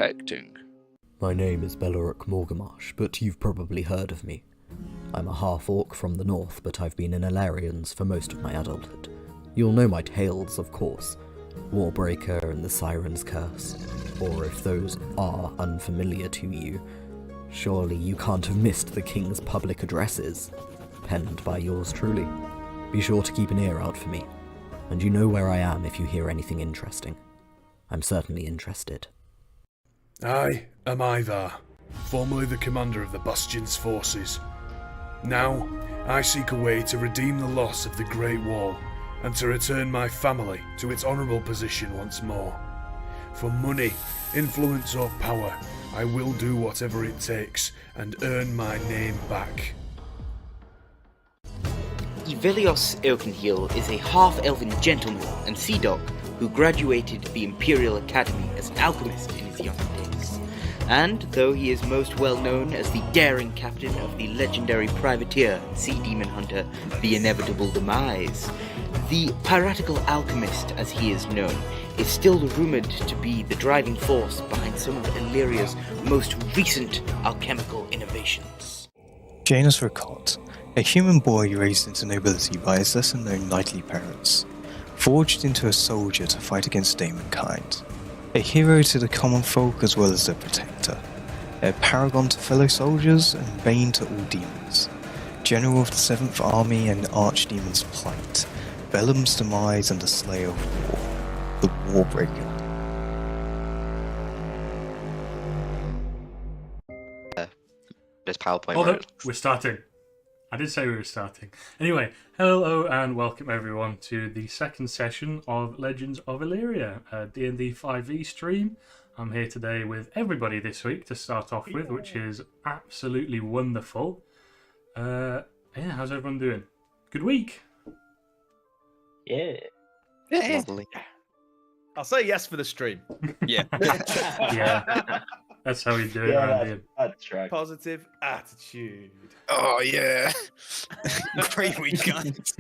Acting. My name is Beloric Morgamash, but you've probably heard of me. I'm a half-orc from the north, but I've been in Alarians for most of my adulthood. You'll know my tales, of course. Warbreaker and the Siren's Curse. Or if those are unfamiliar to you, surely you can't have missed the King's public addresses, penned by yours truly. Be sure to keep an ear out for me, and you know where I am if you hear anything interesting. I'm certainly interested. I am Ivar, formerly the commander of the Bastion's forces. Now, I seek a way to redeem the loss of the Great Wall and to return my family to its honourable position once more. For money, influence or power, I will do whatever it takes and earn my name back. Ivelios Oakenheel is a half-elven gentleman and sea dog who graduated the Imperial Academy as an alchemist in his younger days. And though he is most well known as the daring captain of the legendary privateer and sea demon hunter, the Inevitable Demise, the piratical alchemist, as he is known, is still rumoured to be the driving force behind some of Aleria's most recent alchemical innovations. Janus Ricot, a human boy raised into nobility by his lesser-known knightly parents, forged into a soldier to fight against demonkind, a hero to the common folk as well as their protector, a paragon to fellow soldiers and bane to all demons, general of the 7th Army and Archdemon's plight, Bellum's demise and the slayer of war, the Warbreaker. There's PowerPoint. Hold up, we're starting. I did say we were starting. Anyway, hello and welcome everyone to the second session of Legends of Aleria, a D&D 5e stream. I'm here today with everybody this week to start off with, which is absolutely wonderful. How's everyone doing? Good week? Yeah. Lovely. I'll say yes for the stream. Yeah. Yeah, that's how we do it around here. That's right. Positive attitude. Oh yeah. Great week, guys.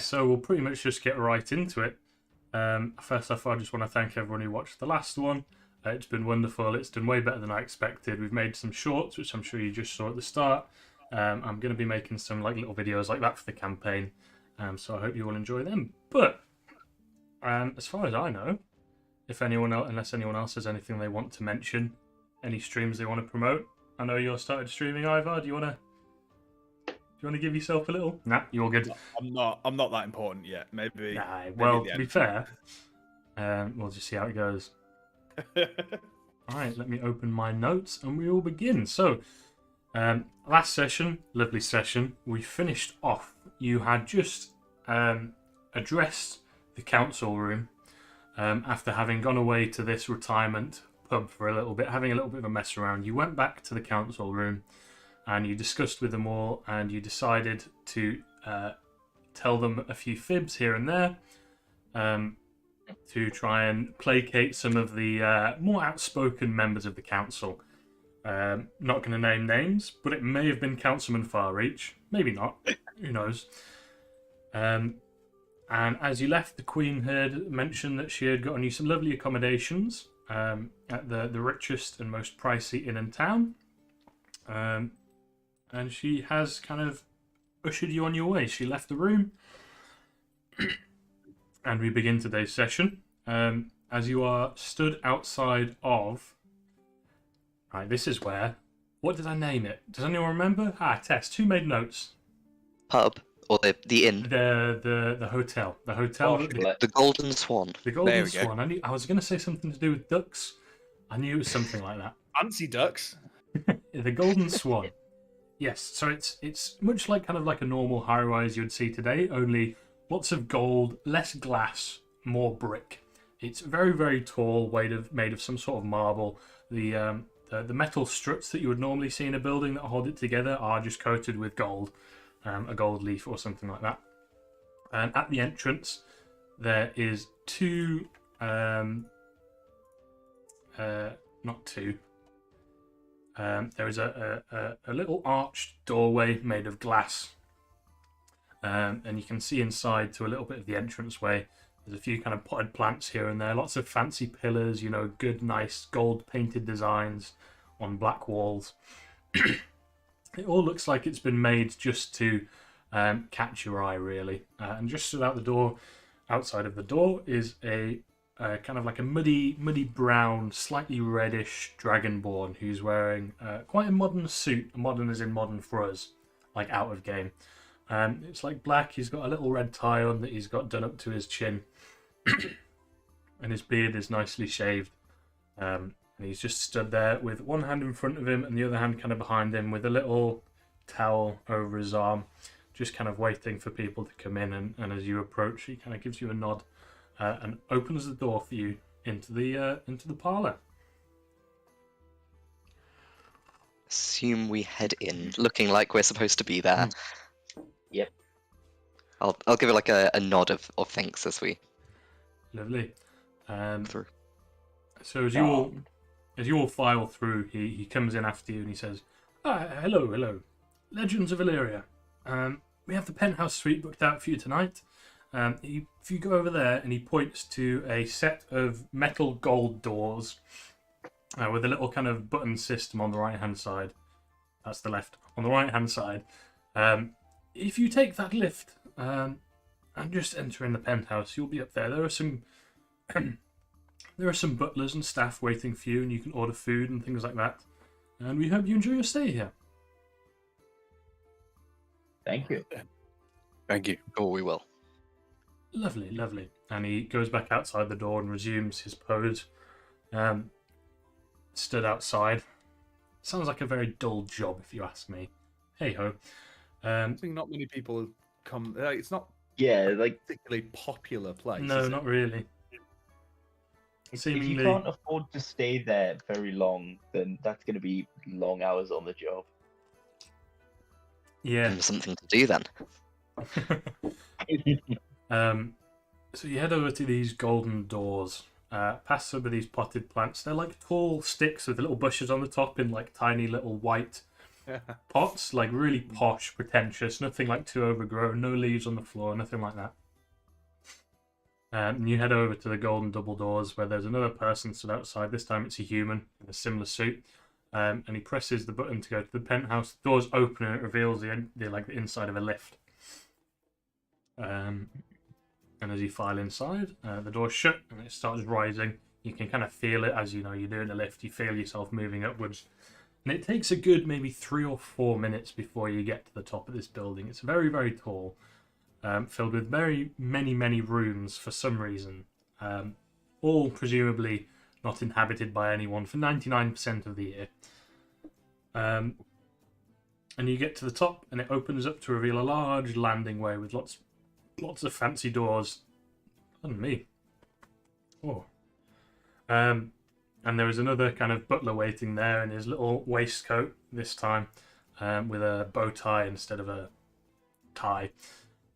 So we'll pretty much just get right into it. First off, I just want to thank everyone who watched the last one. It's been wonderful. It's done way better than I expected. We've made some shorts, which I'm sure you just saw at the start. I'm going to be making some little videos like that for the campaign, so I hope you all enjoy them. But as far as I know, unless anyone else has anything they want to mention, any streams they want to promote. I know you're started streaming, Ivar. Do you want to give yourself a little? Nah, you're good. I'm not that important yet. Maybe. Nah, well, to be fair, we'll just see how it goes. All right, let me open my notes and we will begin. So, last session, lovely session, we finished off. You had just addressed the council room after having gone away to this retirement pub for a little bit, having a little bit of a mess around. You went back to the council room and you discussed with them all, and you decided to tell them a few fibs here and there to try and placate some of the more outspoken members of the council. Not going to name names, but it may have been Councilman Farreach. Maybe not. Who knows? And as you left, the Queen had mentioned that she had gotten you some lovely accommodations at the richest and most pricey inn in town. And she has kind of ushered you on your way. She left the room. And we begin today's session. As you are stood outside of... Right, this is where... What did I name it? Does anyone remember? Tess, who made notes? Pub or the inn. The hotel. The hotel. The Golden Swan. The Golden Swan. I was going to say something to do with ducks. I knew it was something like that. Fancy ducks. The Golden Swan. Yes, so it's much like a normal high-rise you'd see today, only lots of gold, less glass, more brick. It's very, very tall, made of some sort of marble. The metal struts that you would normally see in a building that hold it together are just coated with gold, a gold leaf or something like that. And at the entrance, there is two, not two. There is a little arched doorway made of glass, and you can see inside to a little bit of the entranceway. There's a few kind of potted plants here and there, lots of fancy pillars, you know, good, nice gold painted designs on black walls. It all looks like it's been made just to catch your eye, really. And just stood out the door, outside of the door, is a kind of like a muddy brown, slightly reddish dragonborn who's wearing quite a modern suit. Modern as in modern for us, like out of game. It's like black. He's got a little red tie on that he's got done up to his chin, and his beard is nicely shaved. And he's just stood there with one hand in front of him and the other hand kind of behind him with a little towel over his arm, just kind of waiting for people to come in. And as you approach, he kind of gives you a nod and opens the door for you into the parlour. Assume we head in, looking like we're supposed to be there. Yep. I'll give it like a nod of thanks as we Lovely. through. So as you all file through, he comes in after you and he says, hello, Legends of Aleria. We have the penthouse suite booked out for you tonight. If you go over there, and he points to a set of metal gold doors with a little kind of button system on the right-hand side. That's the left. On the right-hand side. If you take that lift and just enter in the penthouse, you'll be up there. There are some butlers and staff waiting for you, and you can order food and things like that. And we hope you enjoy your stay here. Thank you. Thank you. Oh, we will. Lovely. And he goes back outside the door and resumes his pose. Stood outside. Sounds like a very dull job, if you ask me. Hey ho. I think not many people come. It's not Yeah, like a particularly popular place. No, is it? not really. if you Seemingly- can't afford to stay there very long, then that's going to be long hours on the job. Yeah. And something to do then. So you head over to these golden doors, past some of these potted plants. They're like tall sticks with little bushes on the top in like tiny little white pots, like really posh, pretentious, nothing like too overgrown, no leaves on the floor, nothing like that. And you head over to the golden double doors where there's another person stood outside. This time it's a human in a similar suit. And he presses the button to go to the penthouse. The doors open and it reveals the inside of a lift. And as you file inside, the door's shut and it starts rising. You can kind of feel it as you know you're doing the lift. You feel yourself moving upwards. And it takes a good maybe 3 or 4 minutes before you get to the top of this building. It's very, very tall, filled with very many rooms for some reason. All presumably not inhabited by anyone for 99% of the year. And you get to the top and it opens up to reveal a large landing way with lots of fancy doors. Pardon me. Oh. And there is another kind of butler waiting there in his little waistcoat this time, with a bow tie instead of a tie.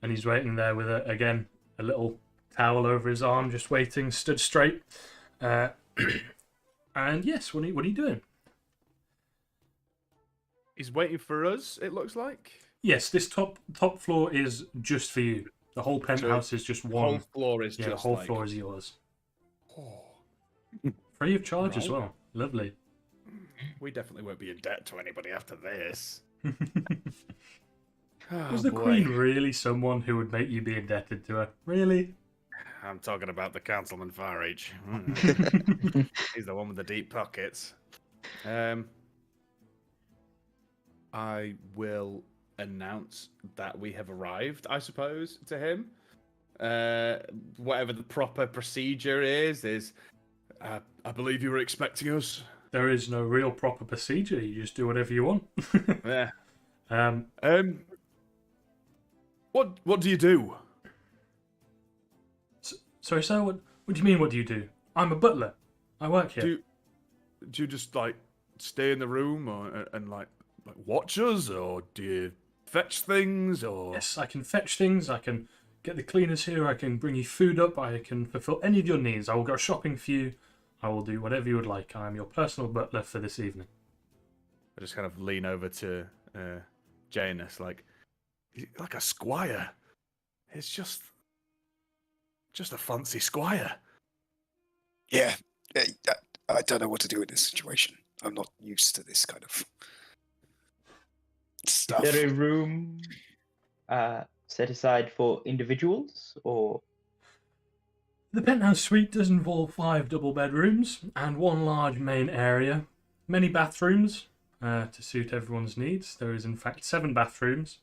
And he's waiting there with a little towel over his arm, just waiting, stood straight. And yes, what are you doing? He's waiting for us. It looks like. Yes, this top floor is just for you. The whole penthouse is just The one. whole floor is Yeah, just the whole like... floor is yours. Oh, Free of charge as Right. well. Lovely. we definitely won't be in debt to anybody after this. Was the Queen really someone who would make you be indebted to her? Really? I'm talking about the Councilman Farage. He's the one with the deep pockets. I will announce that we have arrived, I suppose, to him. Whatever the proper procedure is I believe you were expecting us. There is no real proper procedure. You just do whatever you want. Yeah. um, What do you do? sorry, sir. What do you mean? What do you do? I'm a butler. I work here. Do you just like stay in the room and like watch us, or do you fetch things, or? Yes, I can fetch things. I can get the cleaners here. I can bring you food up. I can fulfill any of your needs. I will go shopping for you. I will do whatever you would like. I am your personal butler for this evening. I just kind of lean over to Janus, like a squire. It's just just a fancy squire. Yeah, I don't know what to do in this situation. I'm not used to this kind of stuff. Is there a room set aside for individuals, or? The penthouse suite does involve 5 double bedrooms and 1 large main area, many bathrooms to suit everyone's needs. There is in fact 7 bathrooms.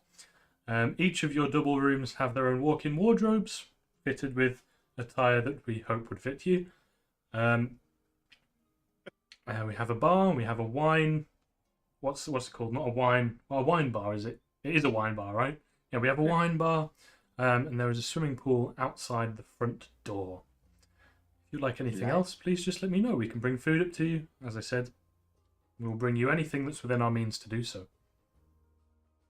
Each of your double rooms have their own walk-in wardrobes fitted with attire that we hope would fit you. We have a bar, we have a wine. What's it called? Not a wine. Well, a wine bar, is it? It is a wine bar, right? Yeah, we have a wine bar, and there is a swimming pool outside the front door. If you'd like anything else, please just let me know. We can bring food up to you. As I said, we'll bring you anything that's within our means to do so.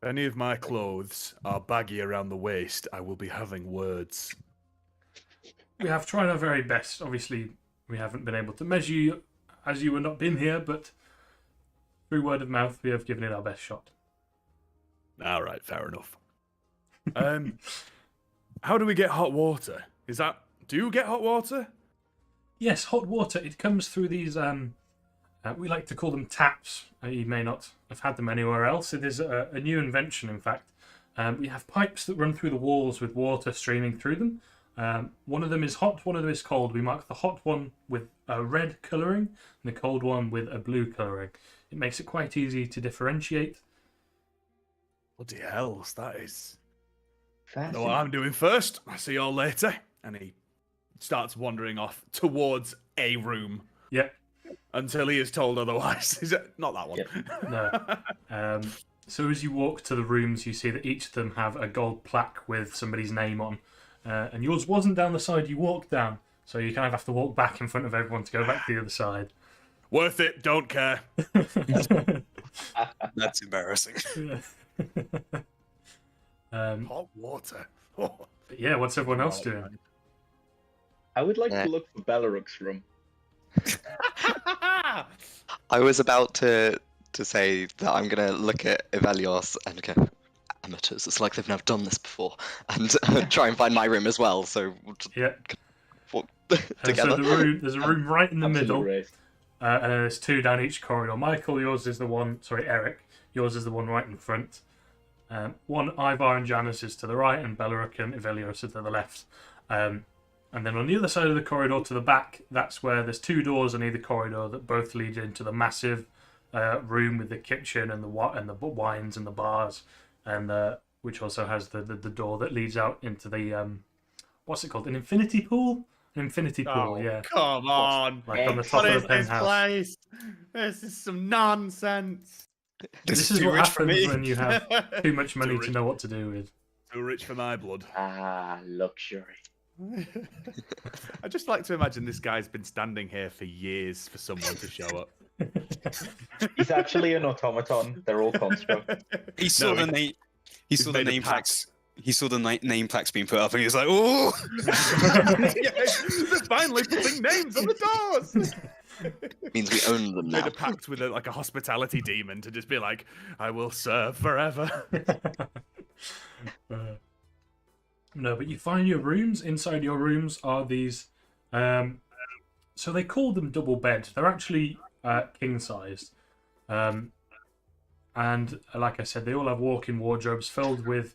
If any of my clothes are baggy around the waist, I will be having words. We have tried our very best. Obviously, we haven't been able to measure you as you have not been here, but through word of mouth, we have given it our best shot. All right, fair enough. How do we get hot water? Do you get hot water? Yes, hot water. It comes through these, we like to call them taps. You may not have had them anywhere else. It is a new invention, in fact. We have pipes that run through the walls with water streaming through them. One of them is hot, one of them is cold. We mark the hot one with a red colouring and the cold one with a blue colouring. It makes it quite easy to differentiate. Bloody hells, that is... I know Fancy. what I'm doing first. I'll see you all later. And he starts wandering off towards a room Yeah, until he is told otherwise. Is it not that one? Yep. no. So as you walk to the rooms, you see that each of them have a gold plaque with somebody's name on. And yours wasn't down the side you walked down, so you kind of have to walk back in front of everyone to go back to the other side. Worth it, don't care. That's embarrassing. Hot water. Oh. But yeah, what's everyone else doing? I would like to look for Belleruk's room. I was about to say that I'm gonna look at Evelios and go, amateurs. It's like they've never done this before, and try and find my room as well. So we'll just Yeah. walk So together. there's a room right in the Absolute middle, race. and then there's 2 down each corridor. Michael, yours is the one. Sorry, Eric, yours is the one right in front. One, Ivar and Janice is to the right, and Belleruk and Evelios are to the left. And then on the other side of the corridor to the back, that's where there's 2 doors on either corridor that both lead into the massive room with the kitchen and the wines and the bars, and which also has the door that leads out into the what's it called? An infinity pool? An infinity pool, Oh, yeah. come on. Like on the What top What of is the this penthouse. place? This is some nonsense. This is too what rich for happens me. when you have too much money to rich. know what to do with. Too rich for my blood. Ah, luxury. I just like to imagine this guy's been standing here for years for someone to show up. He's actually an automaton. They're all construct. He saw the name. He saw the made a name pact. plaques. He saw the name plaques being put up, and he was like, "Oh!" Yes, they're finally putting names on the doors. Means we own them Made now. a pact with a hospitality demon to just be like, I will serve forever. No, but you find your rooms. Inside your rooms are these. So they call them double beds. They're actually king sized. And like I said, they all have walk-in wardrobes filled with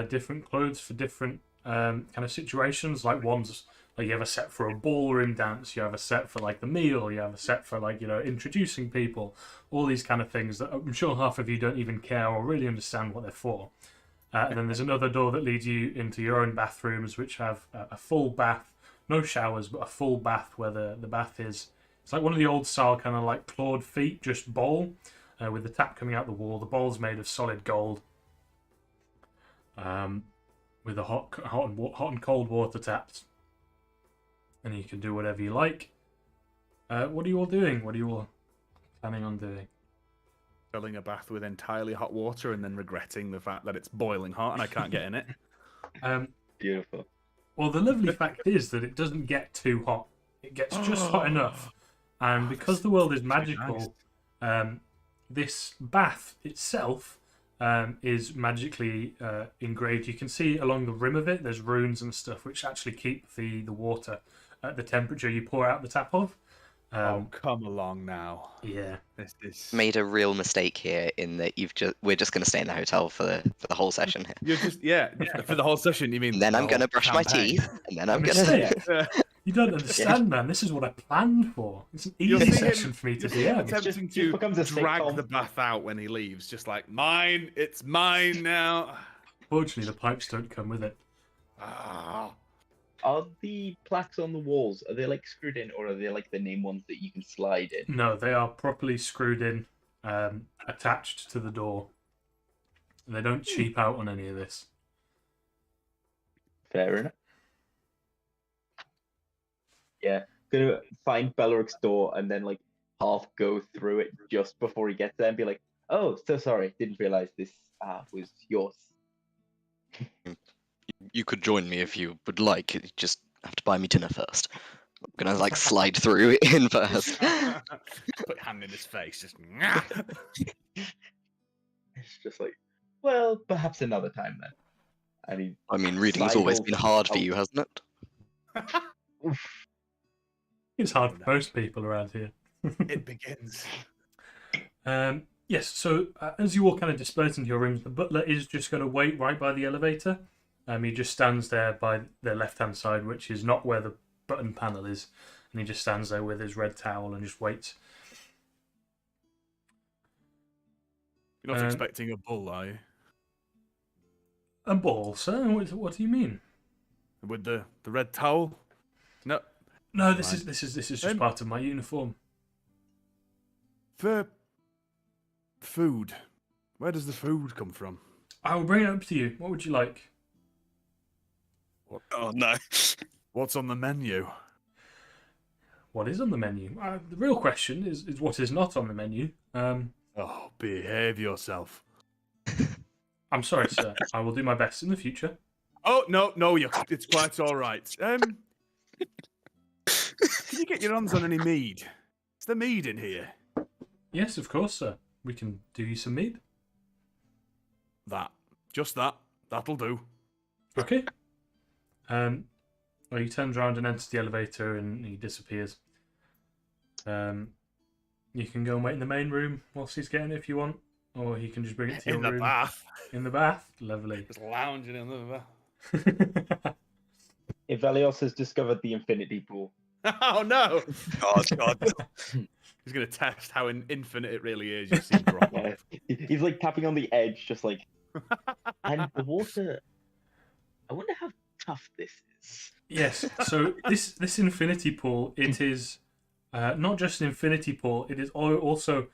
different clothes for different kind of situations. Like one's like you have a set for a ballroom dance, you have a set for like the meal, you have a set for like introducing people, all these kind of things that I'm sure half of you don't even care or really understand what they're for. And then there's another door that leads you into your own bathrooms, which have a full bath, no showers, but a full bath where the bath is. It's like one of the old style kind of like clawed feet, just bowl, with the tap coming out the wall. The bowl's made of solid gold, with the hot and cold water taps, and you can do whatever you like. What are you all doing? What are you all planning on doing? Filling a bath with entirely hot water and then regretting the fact that it's boiling hot and I can't get in it. Beautiful. Well, the lovely fact is that it doesn't get too hot. It gets just hot enough. And because the world is magical, this bath itself is magically engraved. You can see along the rim of it, there's runes and stuff which actually keep the water at the temperature you pour out the tap of. Oh, come along now. Yeah. This is... Made a real mistake here in that we're just going to stay in the hotel for the whole session here. You're just for the whole session. You mean? And then I'm the going to whole brush my campaign? teeth, and then I'm going Mistake. to. You don't understand, man. This is what I planned for. It's an You'll easy see him session for me to just DM. attempting just to becomes a drag sitcom. the bath out when he leaves, just like mine. It's mine now. Fortunately, the pipes don't come with it. Ah. Are the plaques on the walls, are they like screwed in, or are they like the name ones that you can slide in? No, they are properly screwed in, attached to the door. And they don't cheap out on any of this. Fair enough. Yeah, gonna find Belric's door and then like half go through it just before he gets there and be like, "Oh, so sorry, didn't realize this was yours." You could join me if you would like. You just have to buy me dinner first. I'm gonna like slide through in first. Put hand in his face, just. It's just like, well, perhaps another time then. And he I mean, reading has always been hard for Oh. you, hasn't it? Oof. It's hard for most people around here. It begins. Yes, so as you all kind of disperse into your rooms, the butler is just going to wait right by the elevator. He just stands there by the left-hand side, which is not where the button panel is. And he just stands there with his red towel and just waits. You're not expecting a bull, are you? A ball, sir? What do you mean? With the red towel? No. No, this is just part of my uniform. For food, where does the food come from? I will bring it up to you. What would you like? Oh no. What's on the menu? What is on the menu? The real question is what is not on the menu. Oh, behave yourself. I'm sorry, sir. I will do my best in the future. Oh no, it's quite all right. Can you get your hands on any mead? Is there mead in here? Yes, of course, sir. We can do you some mead. Just that. That'll do. Okay. Well, he turns around and enters the elevator, and he disappears. You can go and wait in the main room whilst he's getting it if you want, or he can just bring it to your In the room. bath. In the bath, lovely. Just lounging in the bath. Ivelios has discovered the infinity pool. Oh no! God. He's gonna test how infinite it really is. You see, drop Yeah. off. He's like tapping on the edge, just like. And the water. I wonder how tough this is. Yes. So this infinity pool, it is not just an infinity pool. It is also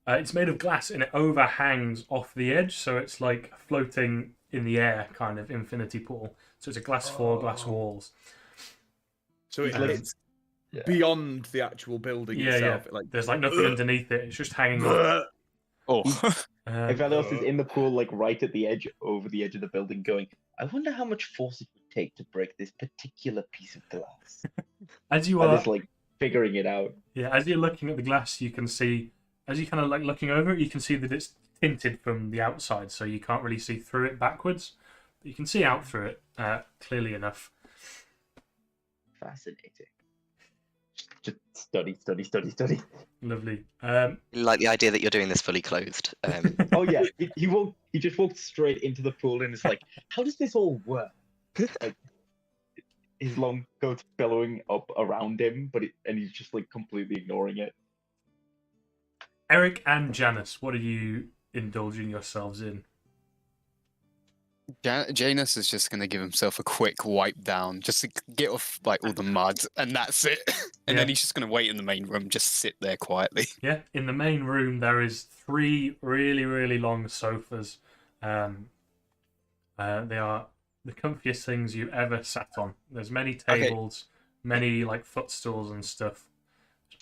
it's made of glass and it overhangs off the edge, so it's like floating in the air kind of infinity pool. So it's a glass floor, glass walls. So it's Yeah. beyond the actual building itself. Yeah. There's like nothing underneath it. It's just hanging off. Oh. Ivelios is in the pool, like right at the edge, over the edge of the building, going, I wonder how much force it would take to break this particular piece of glass. As you And are, it's like figuring it out. yeah, as you're looking at the glass, you can see, as you kind of like looking over it, you can see that it's tinted from the outside, so you can't really see through it backwards. But you can see out through it clearly enough. Fascinating. Just study. Lovely. Like the idea that you're doing this fully clothed. Oh yeah, he just walked straight into the pool and is like, how does this all work? Like, his long coat's billowing up around him, and he's just like completely ignoring it. Eric and Janice, what are you indulging yourselves in? Janus is just going to give himself a quick wipe down, just to get off like all the mud, and that's it. And then he's just going to wait in the main room, just sit there quietly. Yeah, in the main room there is 3 really, really long sofas. They are the comfiest things you ever sat on. There's many tables, many like footstools and stuff.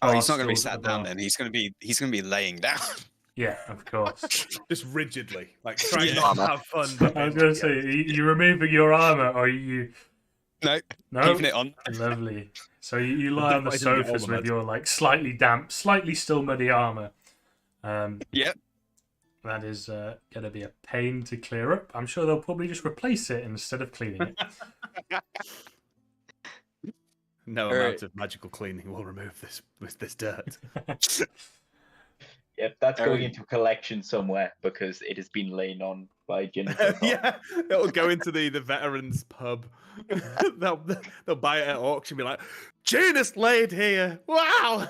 Oh, he's not going to be Barstools at sat the down bar. then. He's going to be laying down. Yeah, of course. Just rigidly, like trying Yeah. not to have fun. But I was going to say, are you removing your armor, or are you? No, No, keeping it on. lovely. So you lie on the Definitely didn't get all sofas the with mud. your like slightly damp, slightly still muddy armor. Yep. That is going to be a pain to clear up. I'm sure they'll probably just replace it instead of cleaning it. No Alright. amount of magical cleaning will remove this dirt. Yep, that's going Eric- into a collection somewhere because it has been laying on by Jennifer. Yeah, it'll go into the veterans pub. they'll buy it at auction. And be like, Janus laid here. Wow.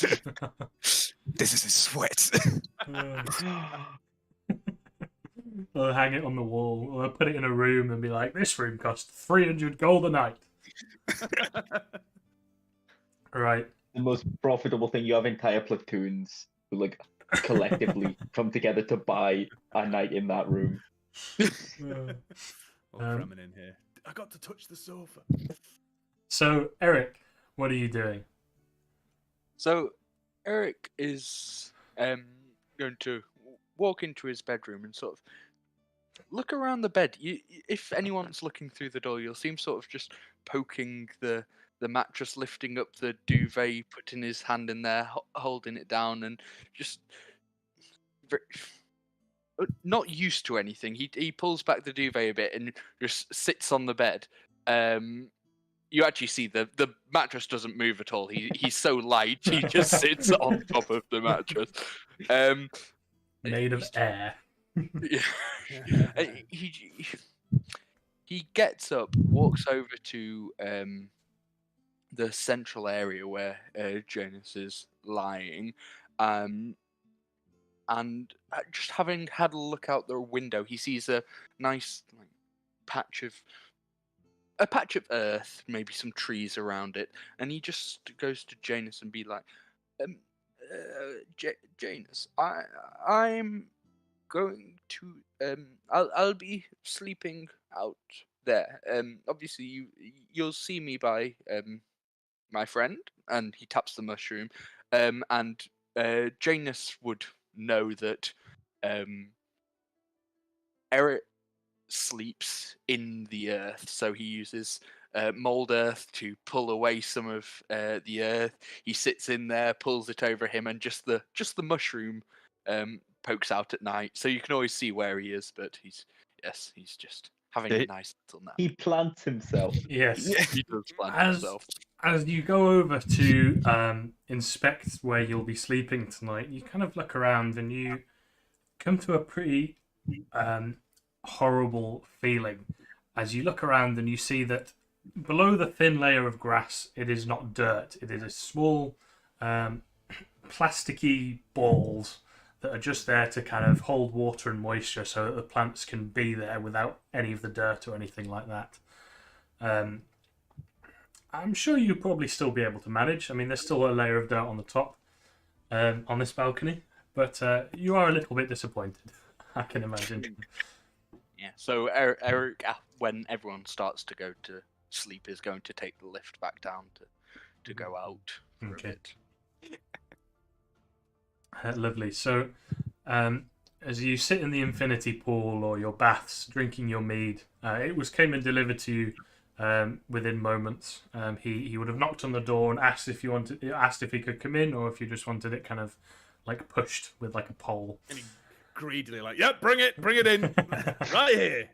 This is his sweat. They'll hang it on the wall, or they'll put it in a room and be like, "This room costs 300 gold a night." Right. The most profitable thing. You have entire platoons who like collectively come together to buy a night in that room. Fremen in here. I got to touch the sofa. So, Eric, what are you doing? So Eric is going to walk into his bedroom and sort of look around the bed. If anyone's looking through the door, you'll see him sort of just poking the mattress, lifting up the duvet, putting his hand in there, holding it down, and just not used to anything. He pulls back the duvet a bit and just sits on the bed. You actually see the mattress doesn't move at all. He's so light, he just sits on top of the mattress. Made of air. He gets up, walks over to the central area where Janus is lying, and just having had a look out the window, he sees a nice patch of earth, maybe some trees around it, and he just goes to Janus and be like, Janus, I'm going to I'll be sleeping out there. Obviously you'll see me by my friend, and he taps the mushroom, and Janus would know that Eric sleeps in the earth, so he uses mold earth to pull away some of the earth. He sits in there, pulls it over him, and just the mushroom pokes out at night, so you can always see where he is. But he's just having a nice little nap. He plants himself. Yes. He does plant himself. As you go over to inspect where you'll be sleeping tonight, you kind of look around and you come to a pretty horrible feeling as you look around and you see that below the thin layer of grass, it is not dirt. It is a small plasticky balls that are just there to kind of hold water and moisture so that the plants can be there without any of the dirt or anything like that. I'm sure you'll probably still be able to manage. I mean, there's still a layer of dirt on the top on this balcony, but you are a little bit disappointed, I can imagine. Yeah, so Eric, when everyone starts to go to sleep, is going to take the lift back down to go out for a bit. Lovely. So, as you sit in the infinity pool or your baths, drinking your mead, it came and delivered to you within moments. He would have knocked on the door and asked if he could come in, or if you just wanted it kind of like pushed with like a pole. And he greedily yep, bring it in, right here.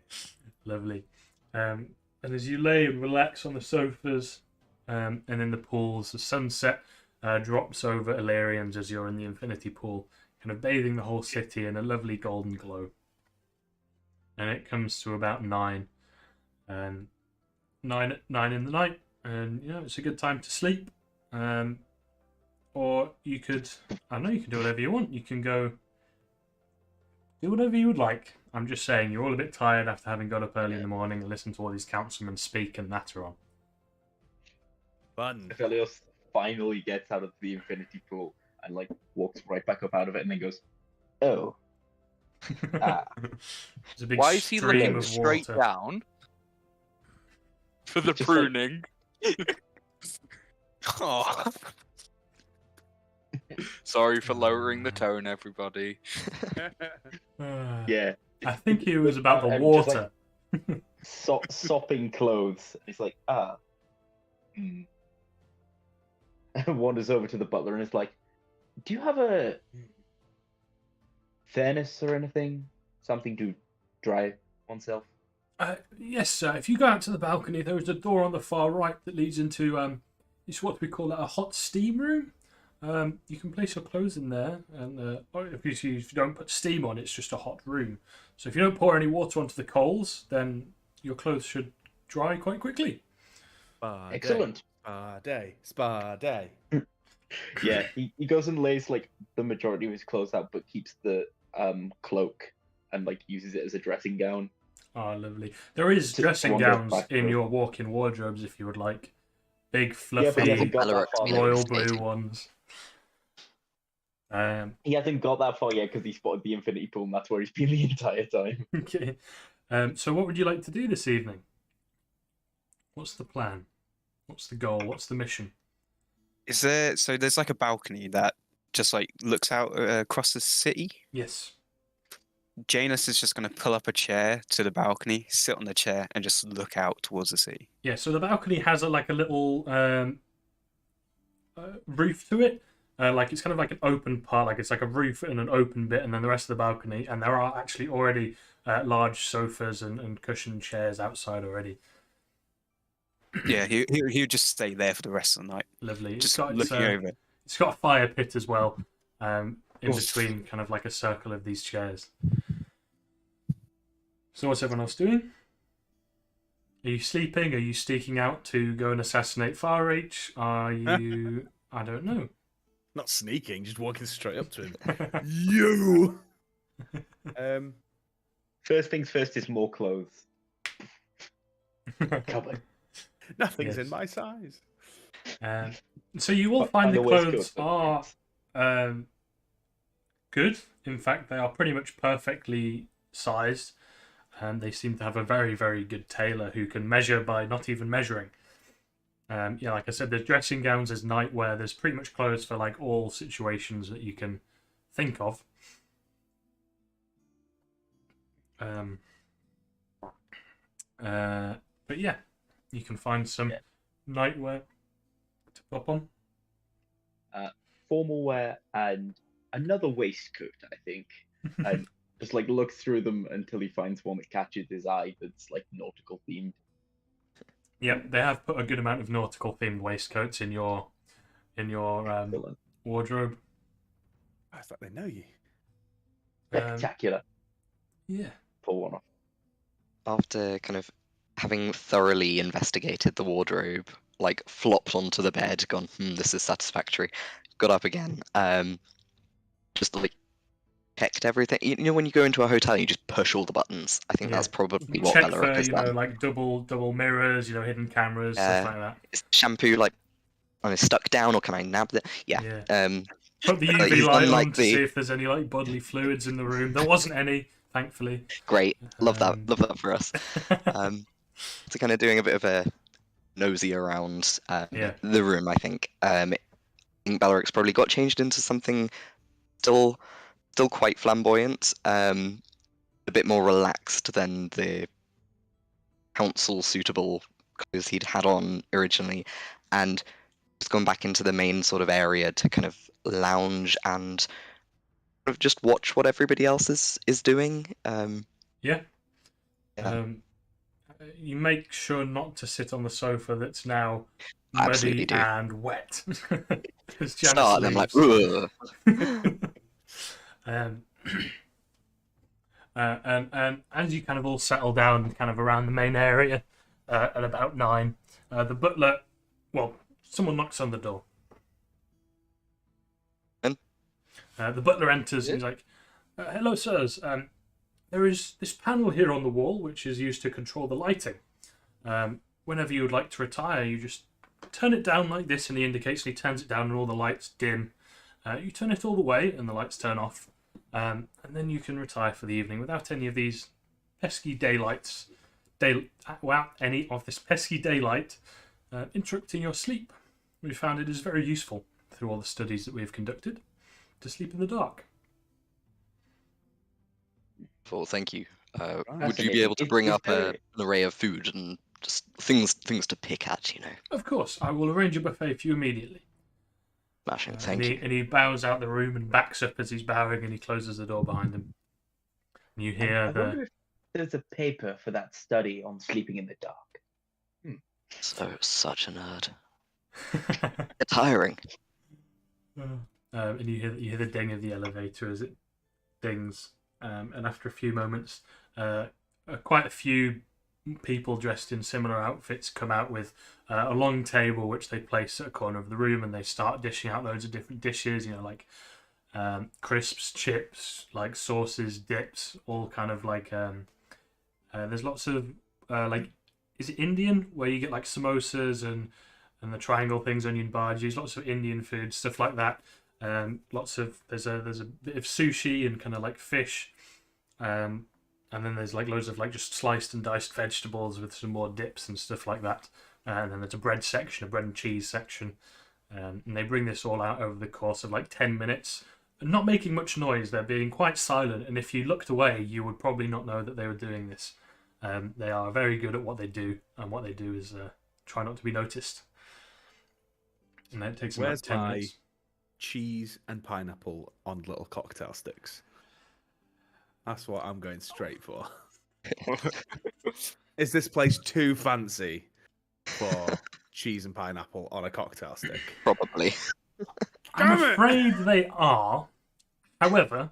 Lovely. And as you lay and relax on the sofas and in the pools, the sunset drops over Alerians as you're in the infinity pool, kind of bathing the whole city in a lovely golden glow. And it comes to about 9 in the night, and it's a good time to sleep. Or you could, you can do whatever you want. You can go do whatever you would like. I'm just saying, you're all a bit tired after having got up early in the morning and listened to all these councilmen speak and natter on. Fun. Aphelios finally gets out of the infinity pool and walks right back up out of it and then goes, "Oh, There's a big Why is he stream looking of straight water. down for the Just pruning? Oh, Sorry for lowering the tone, everybody. yeah." I think it was about the I'm water. just, sopping clothes. It's like, And wanders over to the butler and is like, "Do you have a furnace or anything? Something to dry oneself? Yes, sir. If you go out to the balcony, there is a door on the far right that leads into it's what we call a hot steam room. You can place your clothes in there, and if you don't put steam on, it's just a hot room. So if you don't pour any water onto the coals, then your clothes should dry quite quickly. Spa Excellent. Day. Spa day. Yeah, he goes and lays like the majority of his clothes out, but keeps the cloak and like uses it as a dressing gown. Ah, lovely. There is So dressing one goes gowns back in to- your walk-in wardrobes if you would like. Big, Yeah, but fluffy, he hasn't got that Belleroc's far. been yet. royal blue investigating. ones. He hasn't got that far yet because he spotted the infinity pool, and that's where he's been the entire time. Okay. So what would you like to do this evening? What's the plan? What's the goal? What's the mission? Is there? So there's like a balcony that just like looks out across the city. Yes. Janus is just going to pull up a chair to the balcony, sit on the chair, and just look out towards the city. Yeah, so the balcony has a little roof to it. Like it's kind of like an open part, like it's like a roof and an open bit, and then the rest of the balcony. And there are actually already large sofas and cushioned chairs outside already. Yeah, he would just stay there for the rest of the night, Lovely. just looking over. It's got a fire pit as well, in Oof. between kind of like a circle of these chairs. So what's everyone else doing? Are you sleeping? Are you sneaking out to go and assassinate Far Reach? Are you... I don't know. Not sneaking, just walking straight up to him. You. First things first is more clothes. Cupboard. Nothing's Yes. in my size. So you will But find the on the waistcoat, clothes but are good. In fact, they are pretty much perfectly sized. And they seem to have a very, very good tailor who can measure by not even measuring. Yeah, like I said, there's dressing gowns, there's nightwear, there's pretty much clothes for like all situations that you can think of. But yeah, you can find some nightwear to pop on. Formal wear and another waistcoat, I think. And just like looks through them until he finds one that catches his eye that's like nautical themed. Yep, they have put a good amount of nautical themed waistcoats in your wardrobe. I thought they know you. Spectacular. Yeah. Pull one off. After kind of having thoroughly investigated the wardrobe, like flopped onto the bed, gone, this is satisfactory, got up again, just like checked everything. You know when you go into a hotel and you just push all the buttons? I think Yeah. that's probably what Check Beleric for, has done. like double mirrors, hidden cameras, stuff like that. Is the shampoo like stuck down or can I nab it? Yeah. Put the he's UV done, light on like, to see if there's any like bodily fluids in the room. There wasn't any, thankfully. Great, love that for us. So kind of doing a bit of a nosy around the room, I think. I think Beleric's probably got changed into something still quite flamboyant, a bit more relaxed than the council suitable clothes he'd had on originally, and just gone back into the main sort of area to kind of lounge and sort of just watch what everybody else is doing. You make sure not to sit on the sofa that's now Absolutely muddy do. and wet. Start, and I'm like, ugh. And as you kind of all settle down kind of around the main area at about 9, the butler, someone knocks on the door. The butler enters and he's like, hello, sirs. There is this panel here on the wall which is used to control the lighting. Whenever you would like to retire, you just turn it down like this, and he indicates, and he turns it down and all the lights dim. You turn it all the way and the lights turn off. And then you can retire for the evening without any of these pesky any of this pesky daylight interrupting your sleep. We found it is very useful through all the studies that we have conducted to sleep in the dark. Well, thank you. Would you Fascinating. be able to bring Is up there- an array of food and just things to pick at, Of course, I will arrange a buffet for you immediately. Smashing, thank you. And he bows out the room and backs up as he's bowing, and he closes the door behind him. And you hear I wonder if there's a paper for that study on sleeping in the dark. Such a nerd. Tiring. And you hear the ding of the elevator as it dings, and after a few moments, quite a few people dressed in similar outfits come out with a long table which they place at a corner of the room, and they start dishing out loads of different dishes, like crisps, chips, like sauces, dips, all kind of like there's lots of like, is it Indian, where you get like samosas and the triangle things, onion bhajis, lots of Indian food, stuff like that. Lots of there's a bit of sushi and kind of like fish, and then there's like loads of like just sliced and diced vegetables with some more dips and stuff like that. And then there's a bread section, a bread and cheese section, and they bring this all out over the course of like 10 minutes, not making much noise. They're being quite silent, and if you looked away, you would probably not know that they were doing this. They are very good at what they do, and what they do is try not to be noticed. And it takes about 10 minutes. Cheese and pineapple on little cocktail sticks. That's what I'm going straight for. Is this place too fancy for cheese and pineapple on a cocktail stick? Probably. I'm afraid they are. However,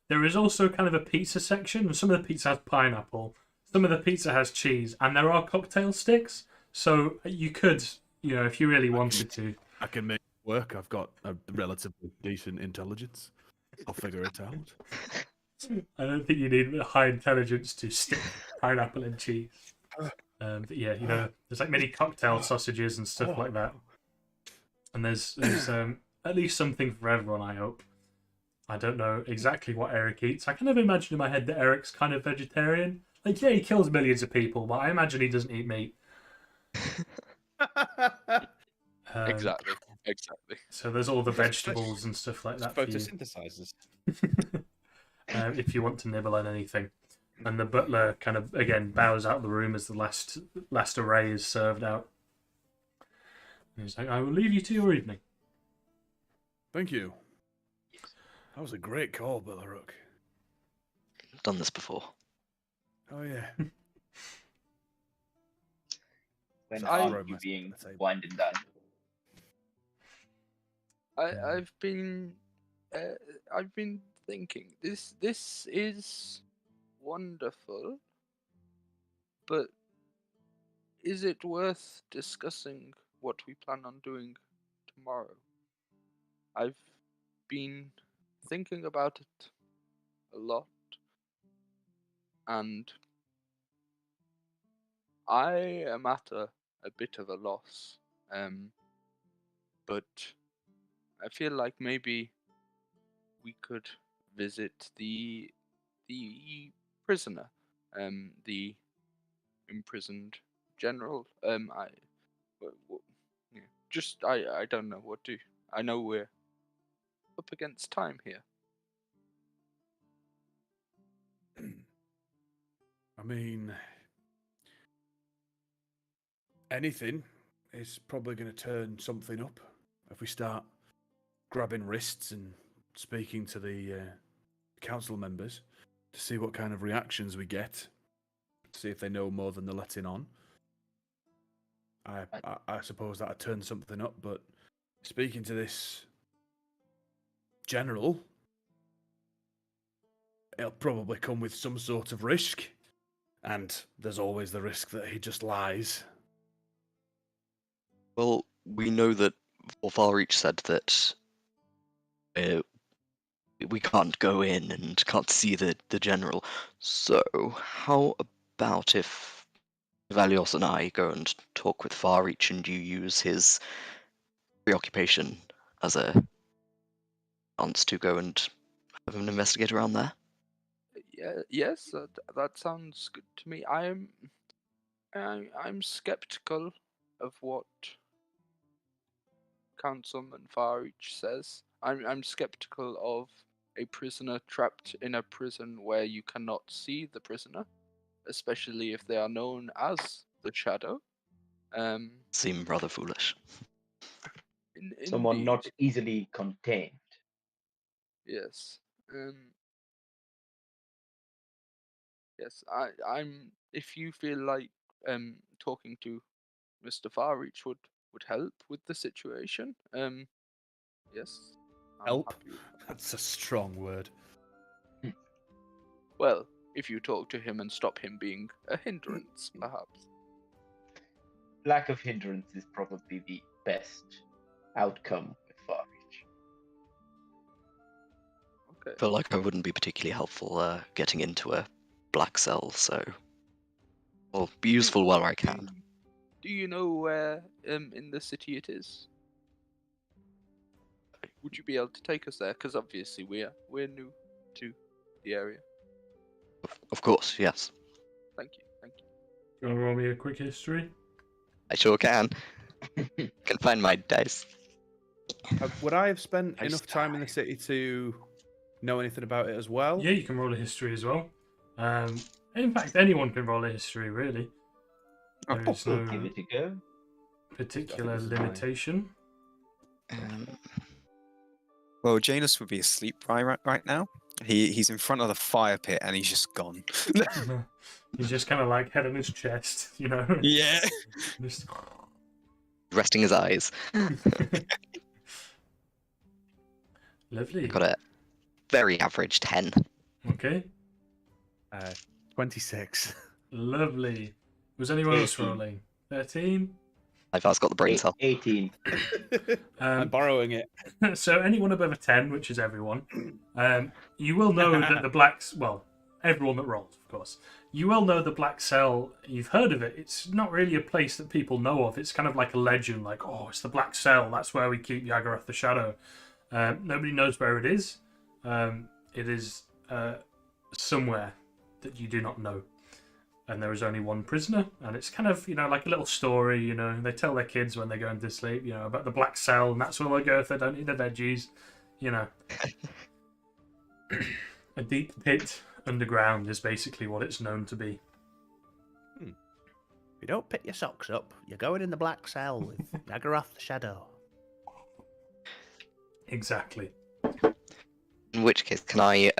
there is also kind of a pizza section, and some of the pizza has pineapple, some of the pizza has cheese, and there are cocktail sticks. So you could, if you really wanted to. I can make it work. I've got a relatively decent intelligence. I'll figure it out. I don't think you need high intelligence to stick pineapple and cheese. But yeah, there's like many cocktail sausages and stuff like that. And there's at least something for everyone, I hope. I don't know exactly what Eric eats. I kind of imagine in my head that Eric's kind of vegetarian. Like, yeah, he kills millions of people, but I imagine he doesn't eat meat. Exactly. So there's all the vegetables and stuff like that. Photosynthesizes. If you want to nibble on anything. And the butler kind of, again, bows out the room as the last array is served out. And he's like, I will leave you to your evening. Thank you. That was a great call, Bellerook. I've done this before. Oh, yeah. When So are you being wined and dined? I've been thinking this is wonderful, but is it worth discussing what we plan on doing tomorrow? I've been thinking about it a lot, and I am at a bit of a loss. But I feel like maybe we could visit the prisoner, the imprisoned general. I don't know what to. I know we're up against time here. I mean, anything is probably going to turn something up if we start grabbing wrists and speaking to the council members to see what kind of reactions we get, see if they know more than they're letting on. I suppose that'd turn something up, but speaking to this general, it'll probably come with some sort of risk, and there's always the risk that he just lies. Well, we know that Vorfarich said that we can't go in and can't see the general. So how about if Valios and I go and talk with Farreach, and you use his preoccupation as a chance to go and have him investigate around there? Yeah, yes, that sounds good to me. I'm skeptical of what Councilman Farreach says. I'm skeptical of a prisoner trapped in a prison where you cannot see the prisoner, especially if they are known as the Shadow. Seem rather foolish. Someone Indeed. not easily contained. Yes. Yes. I'm. If you feel like talking to Mr. Farreach would help with the situation, yes, I'm Help? happy with that. That's a strong word. Well, if you talk to him and stop him being a hindrance, perhaps. Lack of hindrance is probably the best outcome with Farreach. Okay. I feel like I wouldn't be particularly helpful getting into a black cell, so I'll be useful where I can. Do you know where in the city it is? Would you be able to take us there? Because obviously we're new to the area. Of course, yes. Thank you. Thank you. You want to roll me a quick history? I sure can. Can find my dice. Would I have spent Nice enough time in the city to know anything about it as well? Yeah, you can roll a history as well. In fact, anyone can roll a history, really. There is We'll no give it a go. particular this is mine. limitation. Well, Janus would be asleep right now. He's in front of the fire pit and he's just gone. He's just kind of like head on his chest, you know. Yeah. Just... Resting his eyes. Lovely. Got a very average 10. Okay. 26. Lovely. Was anyone else 18. rolling? 13? I've got the brain cell. 18. I'm borrowing it. So anyone above a 10, which is everyone, you will know that the blacks, well, everyone that rolls, of course, you will know the Black Cell. You've heard of it. It's not really a place that people know of. It's kind of like a legend, like, oh, it's the Black Cell. That's where we keep Yaggaroth the Shadow. Nobody knows where it is. It is somewhere that you do not know. And there is only one prisoner, and it's kind of, like a little story, they tell their kids when they're going to sleep, about the Black Cell, and that's where they go if they don't eat their veggies, A deep pit underground is basically what it's known to be. If you don't pick your socks up, you're going in the Black Cell with Yaggaroth the Shadow. Exactly. In which case, can I,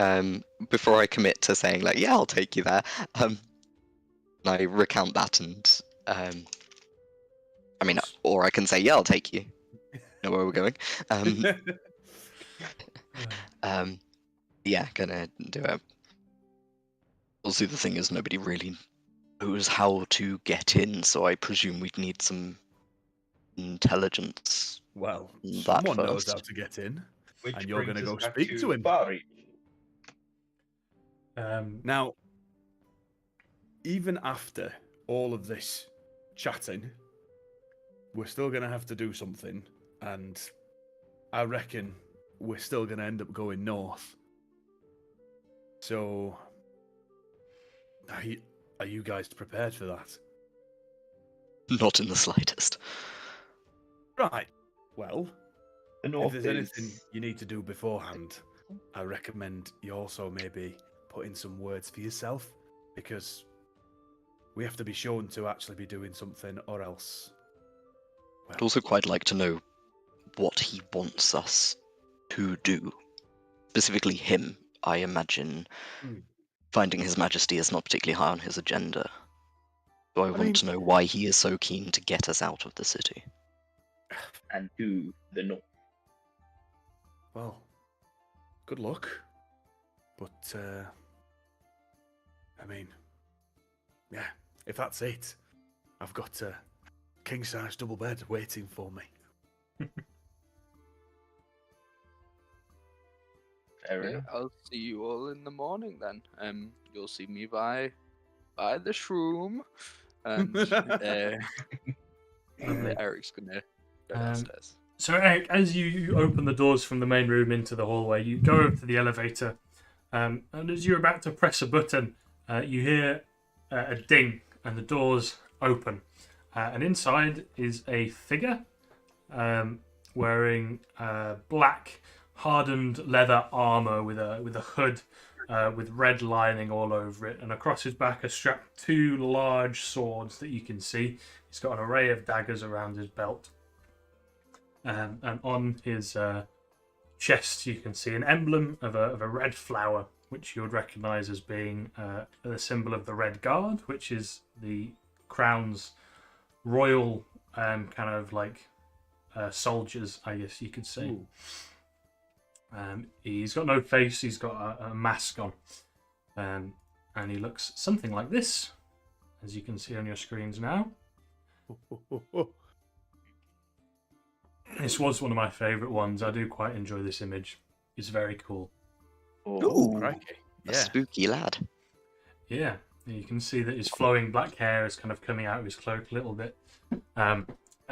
before I commit to saying, like, yeah, I'll take you there, can I recount that and, or I can say, yeah, I'll take you. Know where we're going. Yeah, gonna do it. Also, the thing is, nobody really knows how to get in, so I presume we'd need some intelligence. Well, That someone knows first. how to get in, Which and you're going to brings go us back speak to him. Farreach. Now, even after all of this chatting, we're still going to have to do something, and I reckon we're still going to end up going north. So, are you guys prepared for that? Not in the slightest. Right. Well, The if north there's is... anything you need to do beforehand, I recommend you also maybe put in some words for yourself, because we have to be shown to actually be doing something, or else. Well, I'd also quite like to know what he wants us to do. Specifically him, I imagine. Finding His Majesty is not particularly high on his agenda. So I want to know why he is so keen to get us out of the city. And to the north. well, good luck. But, yeah, if that's it, I've got a king-size double bed waiting for me. Fair Okay, enough. I'll see you all in the morning then. You'll see me by the shroom, and Eric's gonna go downstairs. So Eric, as you open the doors from the main room into the hallway, you go over to the elevator, and as you're about to press a button, you hear a ding, and the doors open, and inside is a figure wearing black hardened leather armor with a hood with red lining all over it, and across his back are strapped two large swords that you can see. He's got an array of daggers around his belt. and on his chest you can see an emblem of a red flower, which you would recognise as being the symbol of the Red Guard, which is the Crown's royal kind of like soldiers, I guess you could say. He's got no face, he's got a mask on, and he looks something like this, as you can see on your screens now. This was one of my favourite ones. I do quite enjoy this image. It's very cool. Ooh, crikey. a spooky lad. Yeah, you can see that his flowing black hair is kind of coming out of his cloak a little bit. And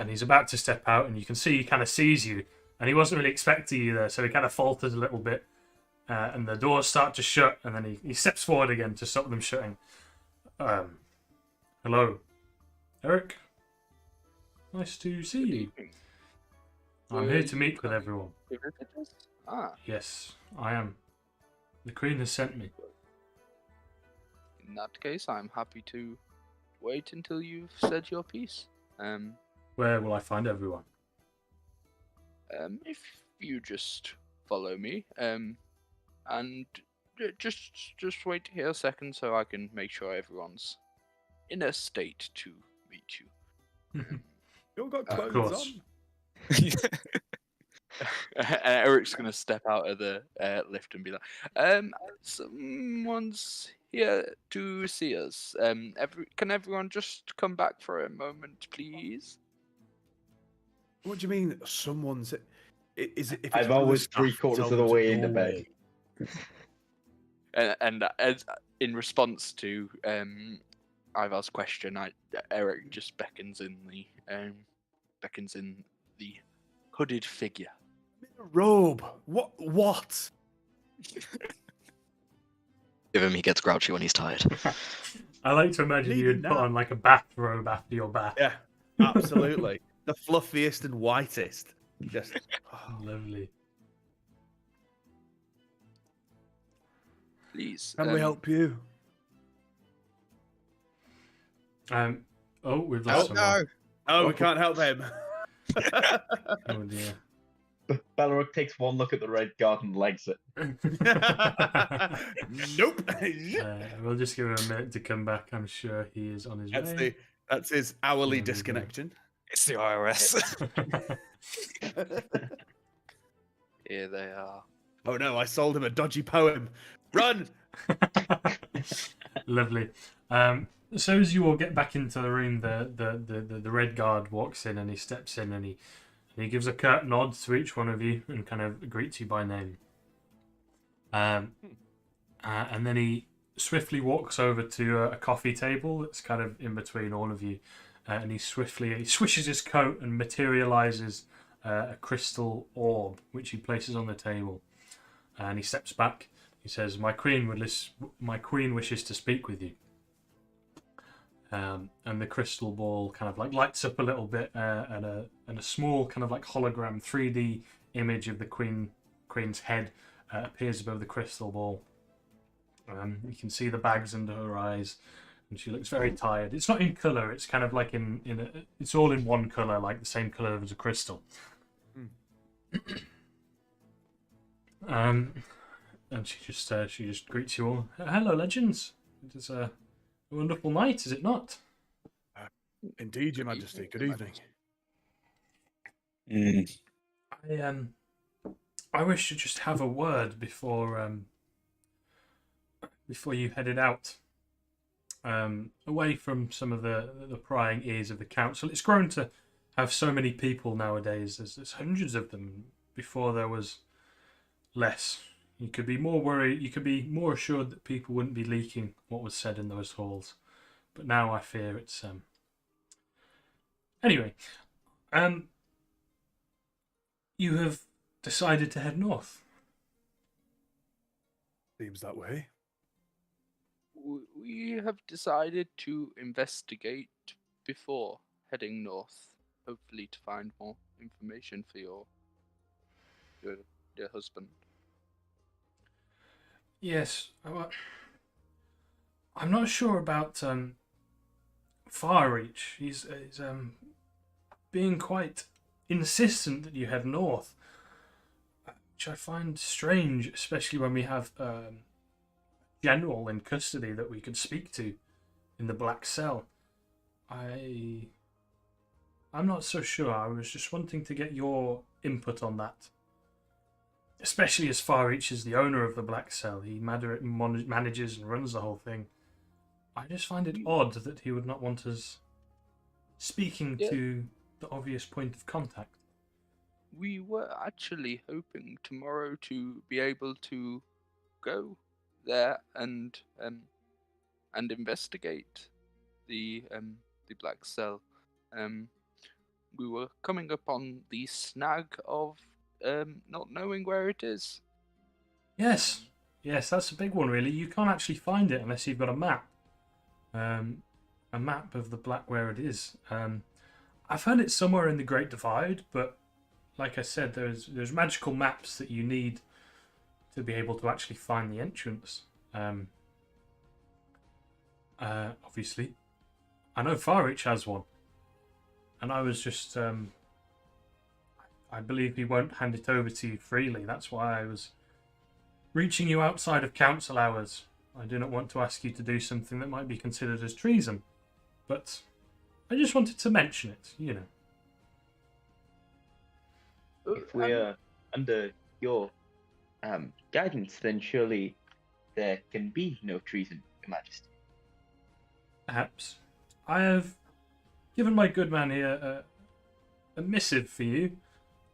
he's about to step out, and you can see he kind of sees you, and he wasn't really expecting you there, so he kind of falters a little bit, and the doors start to shut, and then he steps forward again to stop them shutting. Hello, Eric. Nice to see you. I'm here to meet with everyone. Yes, I am. The Queen has sent me. In that case, I'm happy to wait until you've said your piece. Where will I find everyone? If you just follow me, and just wait here a second so I can make sure everyone's in a state to meet you. You all got Of clothes course. on. Eric's gonna step out of the lift and be like, someone's here to see us. Can everyone just come back for a moment, please? What do you mean, someone's? Is it? If it's I'm one of the always staff, 3/4 tell of them the to way go into bed. away. And as in response to Ivar's question, Eric just beckons in the hooded figure. A robe. What? Give him, he gets grouchy when he's tired. I like to imagine Need you'd that. put on like a bathrobe after your bath. Yeah, absolutely. The fluffiest and whitest. Just Lovely. Please. Can we help you? Oh, we've lost someone. Oh, we can't help him. Oh dear. Belrook takes one look at the Red Guard and legs it. Nope. We'll just give him a minute to come back. I'm sure he is on his way. That's his hourly There we go. disconnection. It's the IRS. Here they are. Oh no, I sold him a dodgy poem. Run! Lovely. So as you all get back into the room, the Red Guard walks in and he steps in and he gives a curt nod to each one of you and kind of greets you by name. And then he swiftly walks over to a coffee table that's kind of in between all of you, and he swishes his coat and materializes a crystal orb, which he places on the table. And he steps back. He says, "My queen wishes to speak with you." And the crystal ball kind of like lights up a little bit, and a small kind of like hologram 3D image of the queen's head appears above the crystal ball. You can see the bags under her eyes, and she looks very tired. It's not in color; it's kind of like it's all in one color, like the same color as a crystal. And she just greets you all. Hello, legends. It is a wonderful night, is it not? Indeed, Your Majesty. Good evening. I wish to just have a word before you headed out, away from some of the prying ears of the council. It's grown to have so many people nowadays. There's hundreds of them. Before there was less. You could be more worried. You could be more assured that people wouldn't be leaking what was said in those halls. But now I fear it's Anyway, you have decided to head north. Seems that way. We have decided to investigate before heading north, hopefully to find more information for your husband. Yes, I'm not sure about Far Reach. He's being quite insistent that you head north, which I find strange, especially when we have general in custody that we could speak to in the Black Cell. I'm not so sure. I was just wanting to get your input on that. Especially as Farreach is the owner of the Black Cell. He manages and runs the whole thing. I just find it odd that he would not want us speaking to the obvious point of contact. We were actually hoping tomorrow to be able to go there and investigate the Black Cell. We were coming upon the snag of not knowing where it is. Yes, that's a big one, really. You can't actually find it unless you've got a map. A map of the Black where it is. I found it somewhere in the Great Divide, but like I said, there's magical maps that you need to be able to actually find the entrance. Obviously, I know Farreach has one, and I was just I believe he won't hand it over to you freely. That's why I was reaching you outside of council hours. I do not want to ask you to do something that might be considered as treason, but I just wanted to mention it, you know. If we're under your guidance, then surely there can be no treason, Your Majesty. Perhaps. I have given my good man here a missive for you,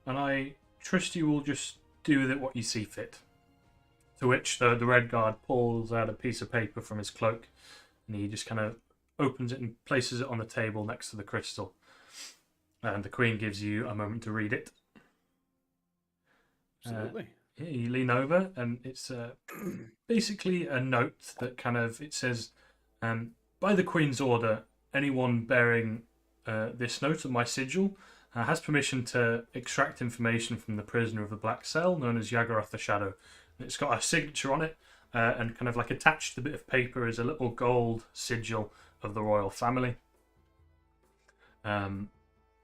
and I trust you will just do with it what you see fit. To which the Red Guard pulls out a piece of paper from his cloak, and he just kind of opens it and places it on the table next to the crystal. And the Queen gives you a moment to read it. Absolutely. You lean over, and it's basically a note that it says, by the Queen's order, anyone bearing this note of my sigil has permission to extract information from the prisoner of the Black Cell, known as Yaggaroth the Shadow. And it's got a signature on it, and kind of like attached to the bit of paper is a little gold sigil of the royal family.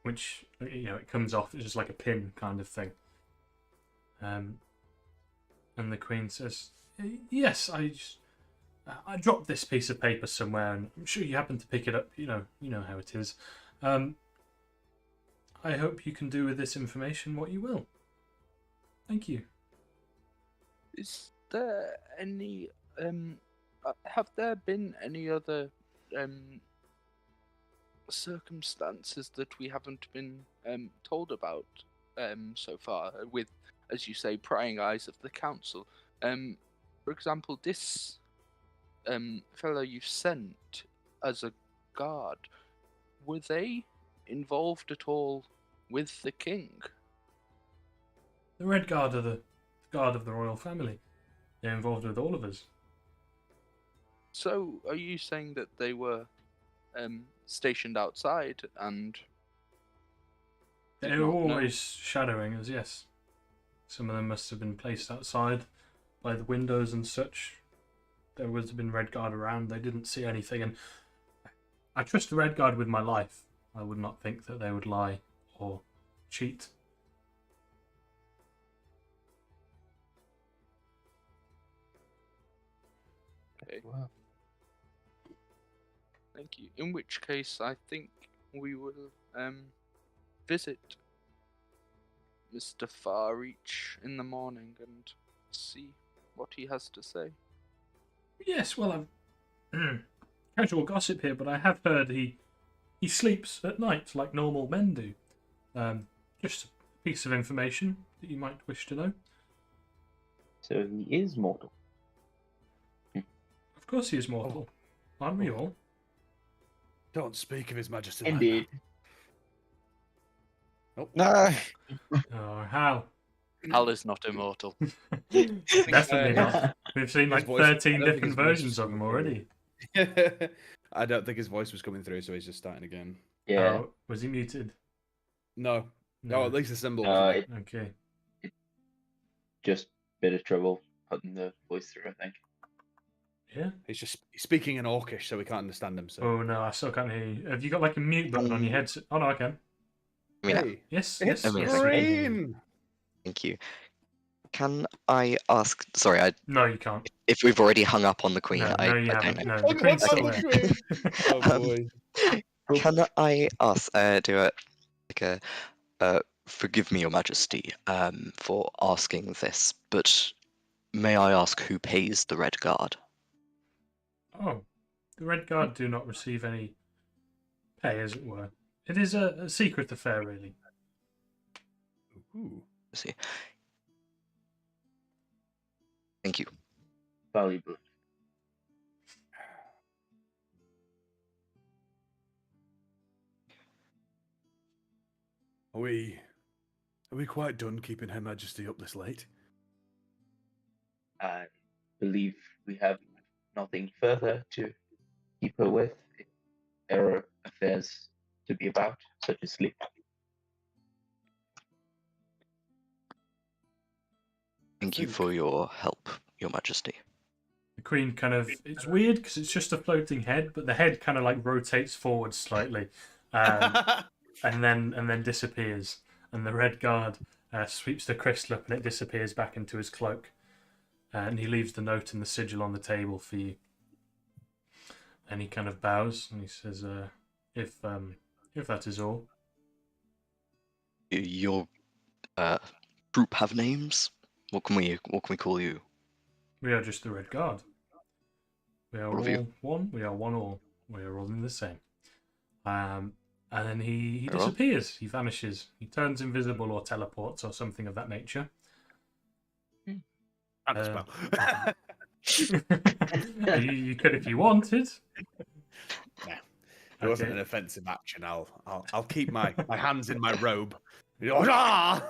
Which, it comes off, it's just like a pin kind of thing. And the Queen says, yes, I dropped this piece of paper somewhere, and I'm sure you happened to pick it up. You know how it is. I hope you can do with this information what you will. Thank you. Is there any have there been any other circumstances that we haven't been told about so far, with, as you say, prying eyes of the council? For example, this fellow you've sent as a guard, were they involved at all with the king? The Red Guard are the guard of the royal family. They're involved with all of us. So, are you saying that they were stationed outside and they were always shadowing us, yes. Some of them must have been placed outside by the windows and such. There would have been Red Guard around. They didn't see anything, and I trust the Red Guard with my life. I would not think that they would lie or cheat. Okay. Wow. Thank you. In which case, I think we will visit Mr. Farreach in the morning and see what he has to say. Yes, well, I've casual gossip here, but I have heard he sleeps at night like normal men do. Just a piece of information that you might wish to know. So he is mortal. Of course he is mortal. Aren't we all? Don't speak of His Majesty. Indeed. Nope. No. Oh, Hal. Hal is not immortal. Definitely not. We've seen like voice- 13 I don't think different his voice versions was of him coming already. I don't think his voice was coming through, so he's just starting again. Yeah. Oh, was he muted? No. No, at least the symbol No, wasn't. Okay. Just bit of trouble putting the voice through, I think. Yeah. He's speaking in Orcish, so we can't understand him. So. Oh no, I still can't hear you. Have you got like a mute button on your headset? Oh no, I can. I mean, Hey, Yes, it's yes, yes. green. thank you. Can I ask? Sorry, No, you can't. if we've already hung up on the queen, No, I no, you don't haven't. know. No, the queen's still the there. queen. Oh Um, boy. Can I ask? Do a like a forgive me, Your Majesty, for asking this, but may I ask who pays the Red Guard? Oh, the Red Guard do not receive any pay, as it were. It is a secret affair, really. Ooh. Let's see. Thank you. Valuable. Are we quite done keeping Her Majesty up this late? I believe we have nothing further to keep her with. There are affairs to be about, such as sleep. Thank you for your help, Your Majesty. The queen kind of, it's weird because it's just a floating head, but the head kind of like rotates forward slightly, and then disappears. And the Red Guard sweeps the crystal up and it disappears back into his cloak. And he leaves the note and the sigil on the table for you. And he kind of bows and he says, "If that is all." Your group have names? What can we call you? We are just the Red Guard. We are All of you? all one. We are one all. We are all in the same. And then he Very well. disappears. He vanishes. He turns invisible or teleports or something of that nature. And You could if you wanted. Nah, it wasn't an offensive action. I'll keep my hands in my robe. Ah!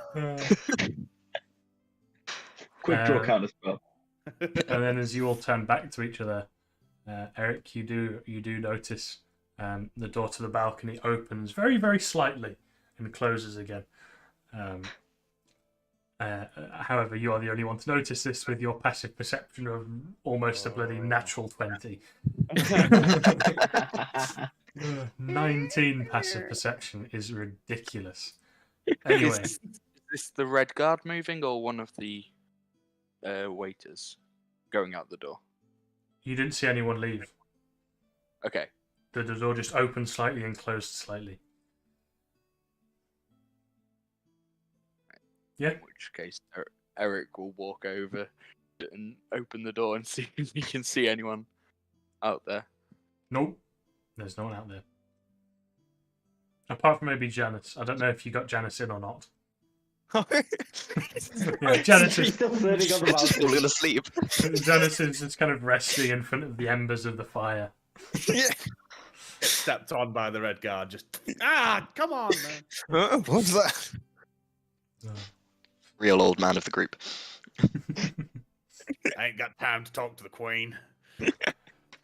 Quick draw counter spell. And then as you all turn back to each other, Eric, you do notice the door to the balcony opens very, very slightly and closes again. However, you are the only one to notice this with your passive perception of almost a bloody natural 20. 19 passive perception is ridiculous. Anyway. Is this the Red Guard moving or one of the waiters going out the door? You didn't see anyone leave. Okay. The door just opened slightly and closed slightly. Yeah. In which case, Eric will walk over and open the door and see if he can see anyone out there. Nope. There's no one out there. Apart from maybe Janice. I don't know if you got Janice in or not. Yeah, Janice is still sitting on the It's just balcony. falling asleep. Janice is just kind of resting in front of the embers of the fire. Stepped on by the Red Guard. Just come on, man. What's that? Real old man of the group. I ain't got time to talk to the Queen.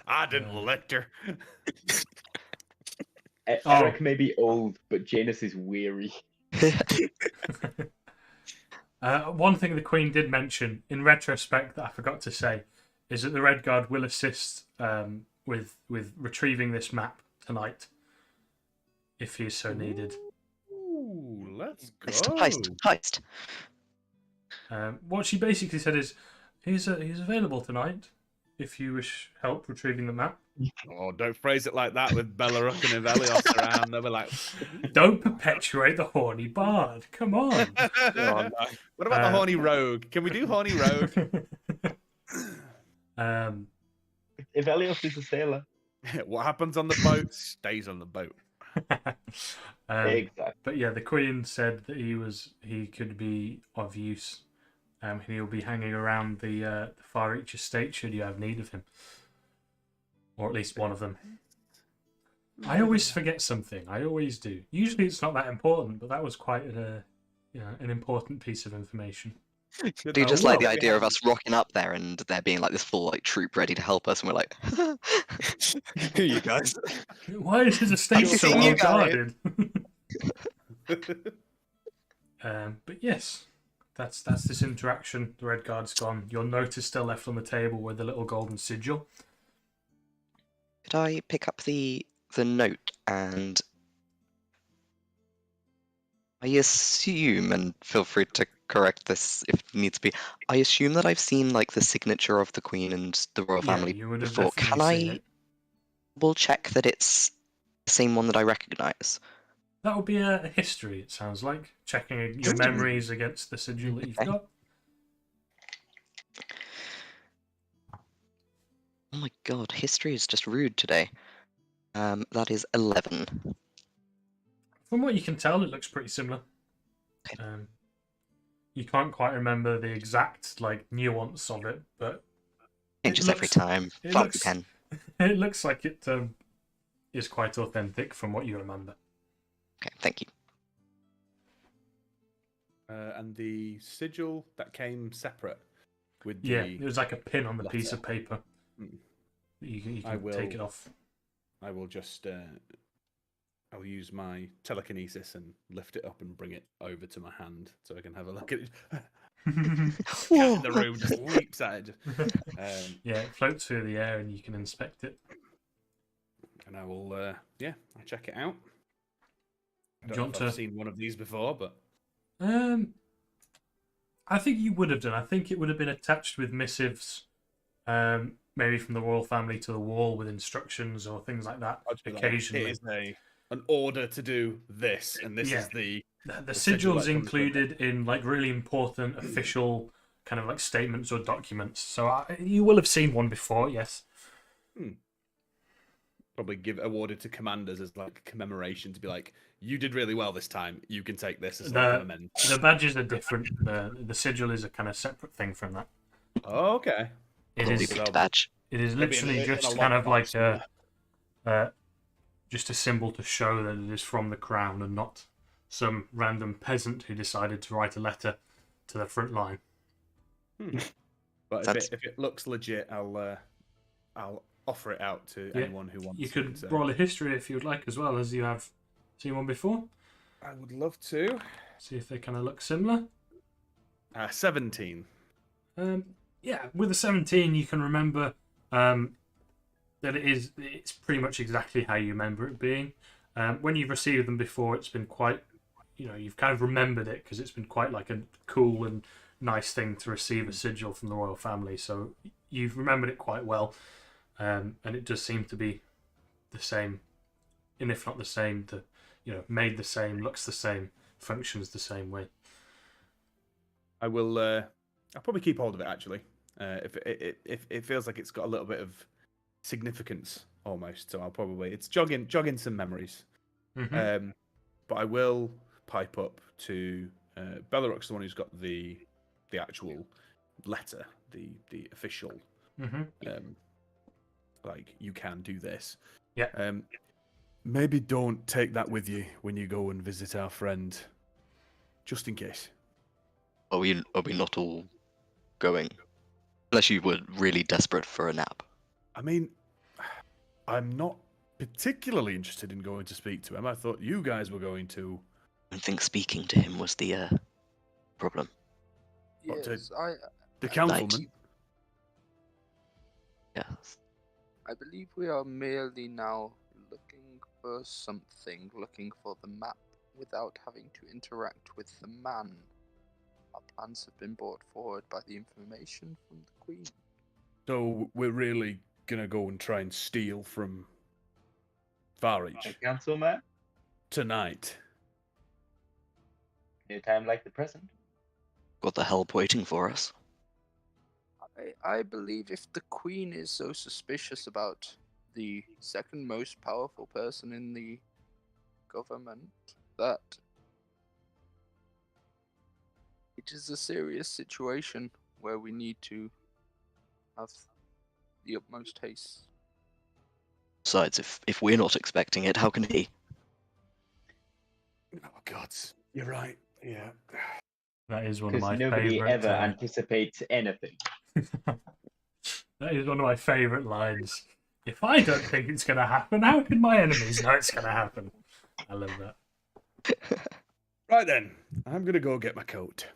I didn't elect her. Eric may be old, but Janus is weary. One thing the Queen did mention, in retrospect, that I forgot to say, is that the Red Guard will assist with retrieving this map tonight, if he is so needed. Ooh, let's go. Heist. What she basically said is, he's available tonight, if you wish help retrieving the map. Oh, don't phrase it like that with Bellaruk and Evelios around. They'll be like, Don't perpetuate the horny bard. Come on. oh, no. What about the horny rogue? Can we do horny rogue? Evelios is a sailor. What happens on the boat stays on the boat. Exactly. But yeah, the Queen said that he could be of use. He'll be hanging around the Far Reach estate should you have need of him, or at least one of them. I always forget something. I always do. Usually it's not that important, but that was quite an important piece of information. Do you just like the idea of us rocking up there and there being like this full like troop ready to help us, and we're like, Who are you guys? Why is his estate so seeing well you guys. guarded? But yes, that's this interaction. The Red Guard's gone. Your note is still left on the table with the little golden sigil. could I pick up the note and I assume, and feel free to correct this if needs be, I assume that I've seen like the signature of the Queen and the royal Yeah, family you would have before. definitely Can seen I it. double check that it's the same one that I recognise? That would be a history, it sounds like. Checking your memories against the sigil that you've Okay. got. Oh my god, history is just rude today. That is 11. From what you can tell, it looks pretty similar. Okay. You can't quite remember the exact like nuance of it, but Changes every time. it Fancy looks pen. it looks like it is quite authentic from what you remember. Okay, thank you. And the sigil that came separate with the Yeah, it was like a pin on the piece letter. of paper. Mm. You I can will take it off. I will just I'll use my telekinesis and lift it up and bring it over to my hand so I can have a look at it. Cat in the room just leaps at it. Yeah, it floats through the air and you can inspect it. And I will, I'll check it out. I Do don't you know want if I've to? seen one of these before, but I think you would have done. I think it would have been attached with missives, maybe from the royal family to the wall with instructions or things like that. Occasionally, it is an order to do this, and this is the the sigil sigils that comes with it. included in like really important official kind of like statements or documents. So you will have seen one before, yes. Probably awarded to commanders as like a commemoration to be like, you did really well this time. You can take this as like an amendment. The badges are different. The sigil is a kind of separate thing from that. Oh, okay. It Holy is big badge. It is Maybe literally in a just kind of like lockbox, just a symbol to show that it is from the crown and not some random peasant who decided to write a letter to the front line. But if it looks legit, I'll offer it out to anyone who wants. You could it, roll a history if you would like, as well, as you have seen one before. I would love to. See if they kind of look similar. 17. Yeah, with a 17, you can remember that it's pretty much exactly how you remember it being. When you've received them before, it's been quite, you've kind of remembered it because it's been quite like a cool and nice thing to receive a sigil from the royal family. So you've remembered it quite well, and it does seem to be the same, and if not the same, made the same, looks the same, functions the same way. I will. I'll probably keep hold of it actually. If it feels like it's got a little bit of significance almost, so I'll probably it's jogging some memories. Mm-hmm. But I will pipe up to Bellerock's the one who's got the actual letter, the official. Mm-hmm. Like you can do this. Yeah. Maybe don't take that with you when you go and visit our friend, just in case. Are we not all going? Unless you were really desperate for a nap. I mean, I'm not particularly interested in going to speak to him. I thought you guys were going to. I don't think speaking to him was the problem. Yes, The councilman? Yes. I believe we are merely now looking for something, looking for the map without having to interact with the man. Our plans have been brought forward by the information from the Queen. So we're really gonna go and try and steal from Farage A council map? tonight. In a time like the present? Got the help waiting for us. I believe if the Queen is so suspicious about the second most powerful person in the government, that it is a serious situation where we need to have the utmost haste. Besides, if we're not expecting it, how can he? Oh gods, you're right. Yeah. That is one of my Because nobody favorite. ever anticipates anything. That is one of my favorite lines. If I don't think it's going to happen, how can my enemies know it's going to happen? I love that. Right then, I'm gonna go get my coat.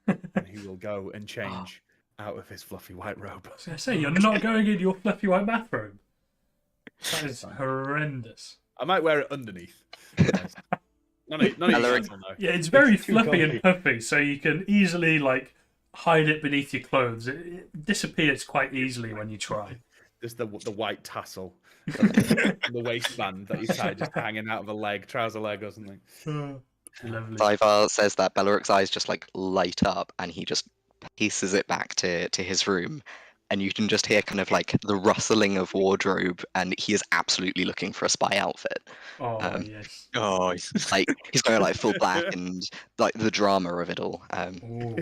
And he will go and change out of his fluffy white robe. I was going to say, you're not going in your fluffy white bathrobe. That is horrendous. I might wear it underneath. None of you Aleria- guys will know. Yeah, it's very It's too fluffy comfy. and puffy, so you can easily like hide it beneath your clothes. It disappears quite easily when you try. Just the white tassel, on the waistband that you tie just hanging out of a leg, trouser leg or something. Lovely. Ivar says that Beloric's eyes just like light up, and he just paces it back to his room, and you can just hear kind of like the rustling of wardrobe, and he is absolutely looking for a spy outfit. Oh yes. Oh, Like he's going like full black and like the drama of it all. Ooh.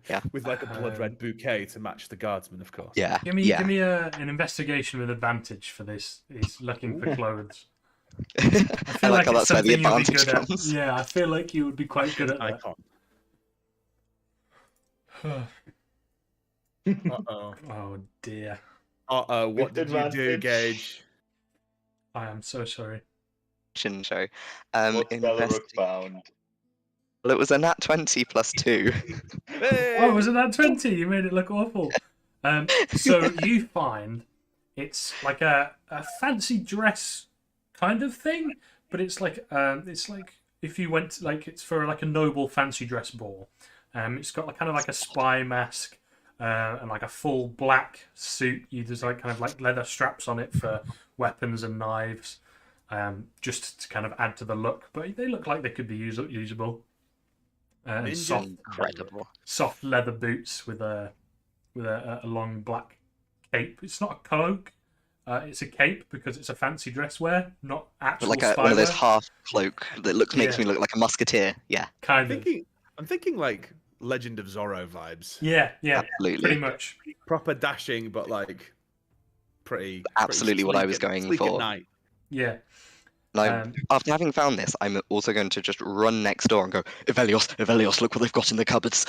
Yeah. With like a blood red bouquet to match the guardsman, of course. Yeah. Give me yeah. give me an investigation with advantage for this. He's looking for clothes. I feel like how it's that's where the something you'd be advantage good at. comes. Yeah, I feel like you would be quite good at that. Icon. Uh-oh. Oh dear. Uh-oh, what With did you do, advantage. Gage? I am so sorry. Show. What's Beleric Investi- found? Well, it was a nat 20 plus 2. Oh, was it that 20? You made it look awful. So you find it's like a fancy dress kind of thing, but it's like if you went like it's for like a noble fancy dress ball. It's got like kind of like a spy mask and like a full black suit. There's like kind of like leather straps on it for weapons and knives, just to kind of add to the look. But they look like they could be usable. And Incredible. soft leather boots with a long black cape. It's not a cloak. It's a cape because it's a fancy dress wear, not actual Like spy one of those wear. half cloak that makes Yeah. me look like a musketeer. Yeah, Kind of. I'm thinking like Legend of Zorro vibes. Yeah, absolutely. pretty much. Proper dashing, but like pretty. Absolutely what I was going sleek for. At night. Yeah. Now, after having found this, I'm also going to just run next door and go, Evelios, look what they've got in the cupboards.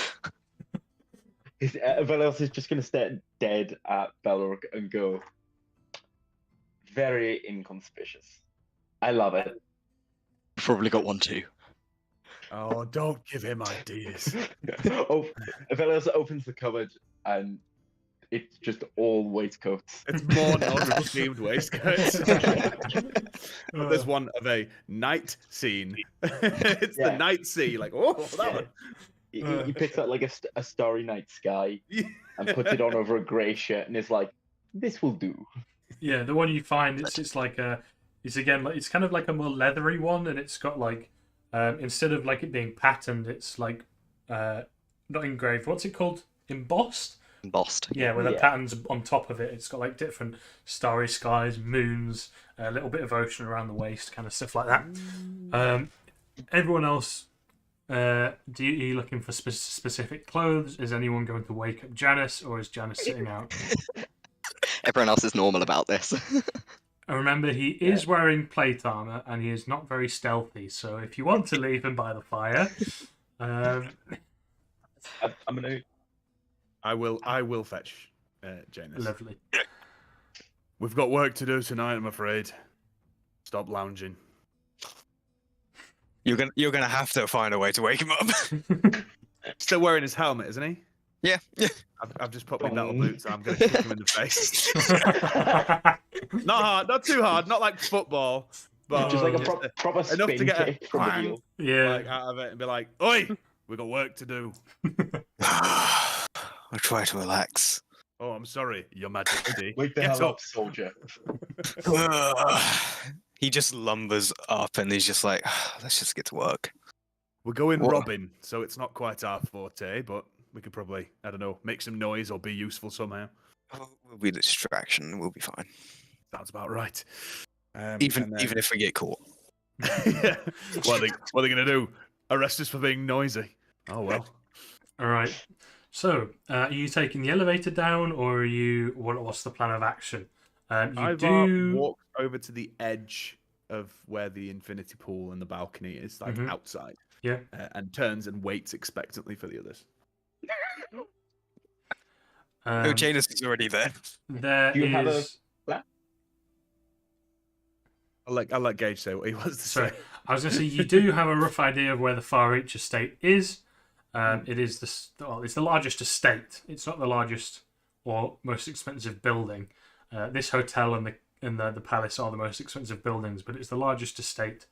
Velios is just going to stare dead at Beleric and go, very inconspicuous. I love it. Probably got one too. Oh, don't give him ideas. Oh, Velios opens the cupboard and it's just all waistcoats. It's more nautical themed waistcoats. There's one of a night scene. It's the night sea. Like, oh, that one. He picks out like a starry night sky and puts it on over a grey shirt and is like, this will do. Yeah, the one you find it's like it's again like it's kind of like a more leathery one, and it's got like instead of like it being patterned, it's like not engraved. What's it called? Embossed. Embossed. Yeah, with the patterns on top of it. It's got like different starry skies, moons, a little bit of ocean around the waist, kind of stuff like that. Everyone else, are you looking for specific clothes? Is anyone going to wake up Janice, or is Janice sitting out? Everyone else is normal about this. And remember, he is wearing plate armor, and he is not very stealthy. So if you want to leave him by the fire, I'm gonna. I will fetch Janus. Lovely. We've got work to do tonight, I'm afraid. Stop lounging. You're gonna have to find a way to wake him up. Still wearing his helmet, isn't he? Yeah. I've just put my metal boots and I'm going to kick him in the face. Not hard, not too hard, not like football, but just like a proper spin enough to get a kick from the heel. Yeah. like, out of it and be like, "Oi, we got work to do." I'll try to relax. Oh, I'm sorry, Your Majesty. Wake the Get hell up. up, soldier. He just lumbers up and he's just like, let's just get to work. We're going What? robbing, so it's not quite our forte, but we could probably, I don't know, make some noise or be useful somehow. We'll be the distraction. We'll be fine. Sounds about right. Even if we get caught. Yeah. What are they going to do? Arrest us for being noisy? Oh well. All right. So, are you taking the elevator down, or are you? What's the plan of action? I've do walked over to the edge of where the infinity pool and the balcony is, like outside. Yeah. And turns and waits expectantly for the others. Oh, Janus is already there. There Do you have a is. I'll let Gage say what he wants to Sorry, say. I was going to say you do have a rough idea of where the Far Reach estate is. It is it's the largest estate. It's not the largest or most expensive building. This hotel and the palace are the most expensive buildings, but it's the largest estate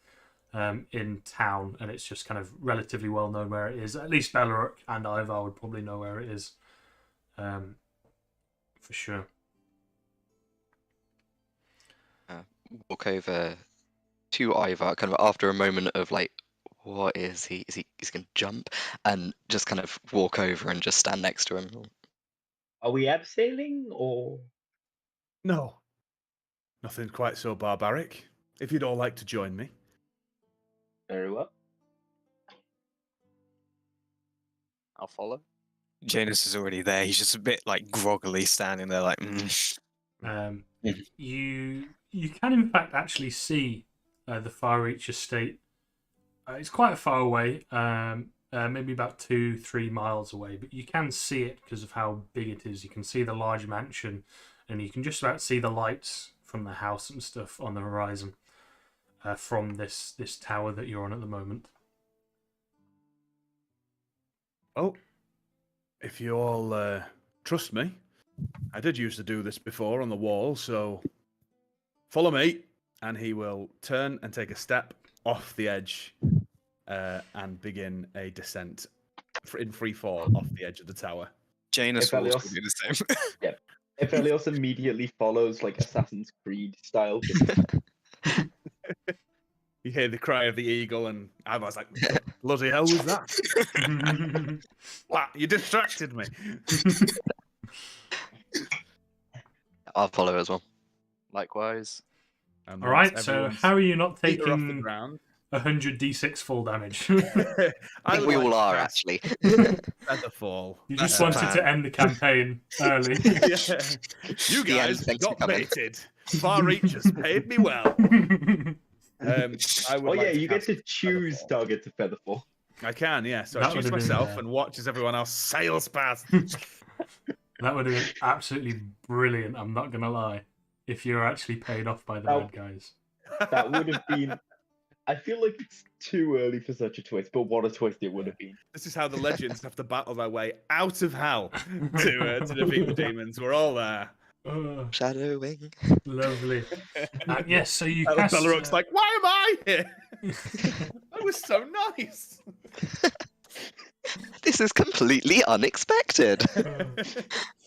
in town, and it's just kind of relatively well known where it is. At least Beleric and Ivar would probably know where it is, for sure. Walk over to Ivar, kind of after a moment of like, what is he? He's gonna jump, and just kind of walk over and just stand next to him. Are we abseiling or? No, nothing quite so barbaric. If you'd all like to join me. Very well. I'll follow. Janus is already there. He's just a bit like groggily standing there, like. You can in fact actually see the Far Reach estate. It's quite far away, maybe about 2-3 miles away, but you can see it because of how big it is. You can see the large mansion, and you can just about see the lights from the house and stuff on the horizon from this tower that you're on at the moment. Oh, if you all trust me, I did used to do this before on the wall, so follow me, and he will turn and take a step off the edge and begin a descent in free fall off the edge of the tower. Janus will also do the same. Yeah. If Elios immediately follows like Assassin's Creed style. You hear the cry of the eagle, and I was like, bloody hell was that? What? You distracted me. I'll follow as well. Likewise. And All right, once so everyone's how are you not feet are off the taking ground, 100 d6 fall damage? I think we all are actually. Featherfall. You just That's wanted the to end the campaign early. Yeah. You The end, guys thanks for got coming. baited. Far Reach has paid me well. I would Oh like yeah, you get cast to choose Featherfall. target to Featherfall. I can, yeah. So That I would choose have been, myself and watch as everyone else sails past. That would have been absolutely brilliant, I'm not going to lie, if you're actually paid off by the Oh. bad guys. That would have been. I feel like it's too early for such a twist, but what a twist it would have been. This is how the legends have to battle their way out of hell to defeat the demons. We're all there. Oh, Shadowing. lovely. Yes, so you And cast... Belleroc's like, why am I here? That was so nice. This is completely unexpected.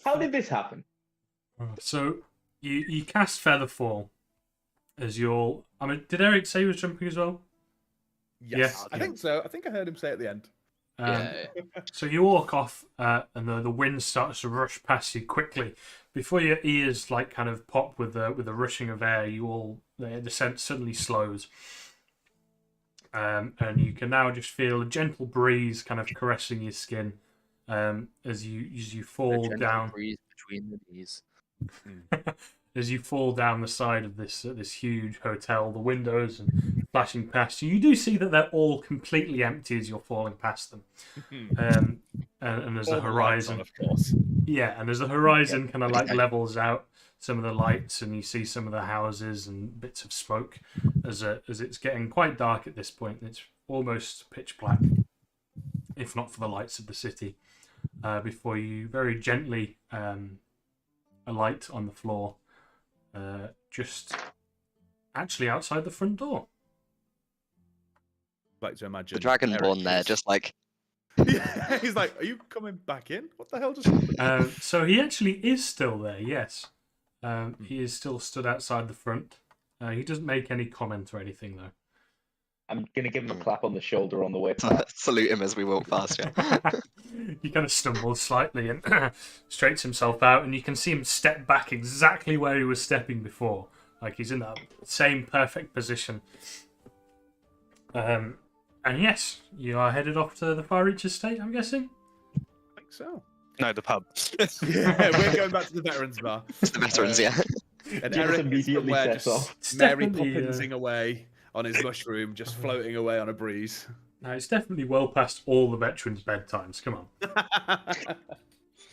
How did this happen? So you cast Featherfall as your... I mean, did Eric say he was jumping as well? Yes, I think so. I think I heard him say at the end. So you walk off, and the wind starts to rush past you quickly. Before your ears like kind of pop with the rushing of air, the descent suddenly slows, and you can now just feel a gentle breeze kind of caressing your skin as you fall down. Breeze between the knees. As you fall down the side of this huge hotel, the windows and flashing past you, you do see that they're all completely empty as you're falling past them. And there's a horizon, of course. yeah, and there's a horizon kind of like levels out some of the lights, and you see some of the houses and bits of smoke as it's getting quite dark at this point. It's almost pitch black, if not for the lights of the city. Before you very gently alight on the floor. Just actually outside the front door. Like to imagine The Dragonborn Eric there, is- just like, Yeah, he's like, are you coming back in? What the hell just happened? So he actually is still there, yes. He is still stood outside the front. He doesn't make any comment or anything, though. I'm gonna give him a clap on the shoulder on the way past. salute him as we walk past. Yeah. He kind of stumbles slightly and straightens himself out, and you can see him step back exactly where he was stepping before. Like he's in that same perfect position. And yes, you are headed off to the Far Reach estate, I'm guessing? I think so. No, the pub. Yeah, we're going back to the veterans bar. It's the veterans, yeah. And Just Eric is immediately somewhere sets just off. Mary Definitely, Poppinsing away on his mushroom, just floating away on a breeze. No, it's definitely well past all the veterans' bedtimes. Come on.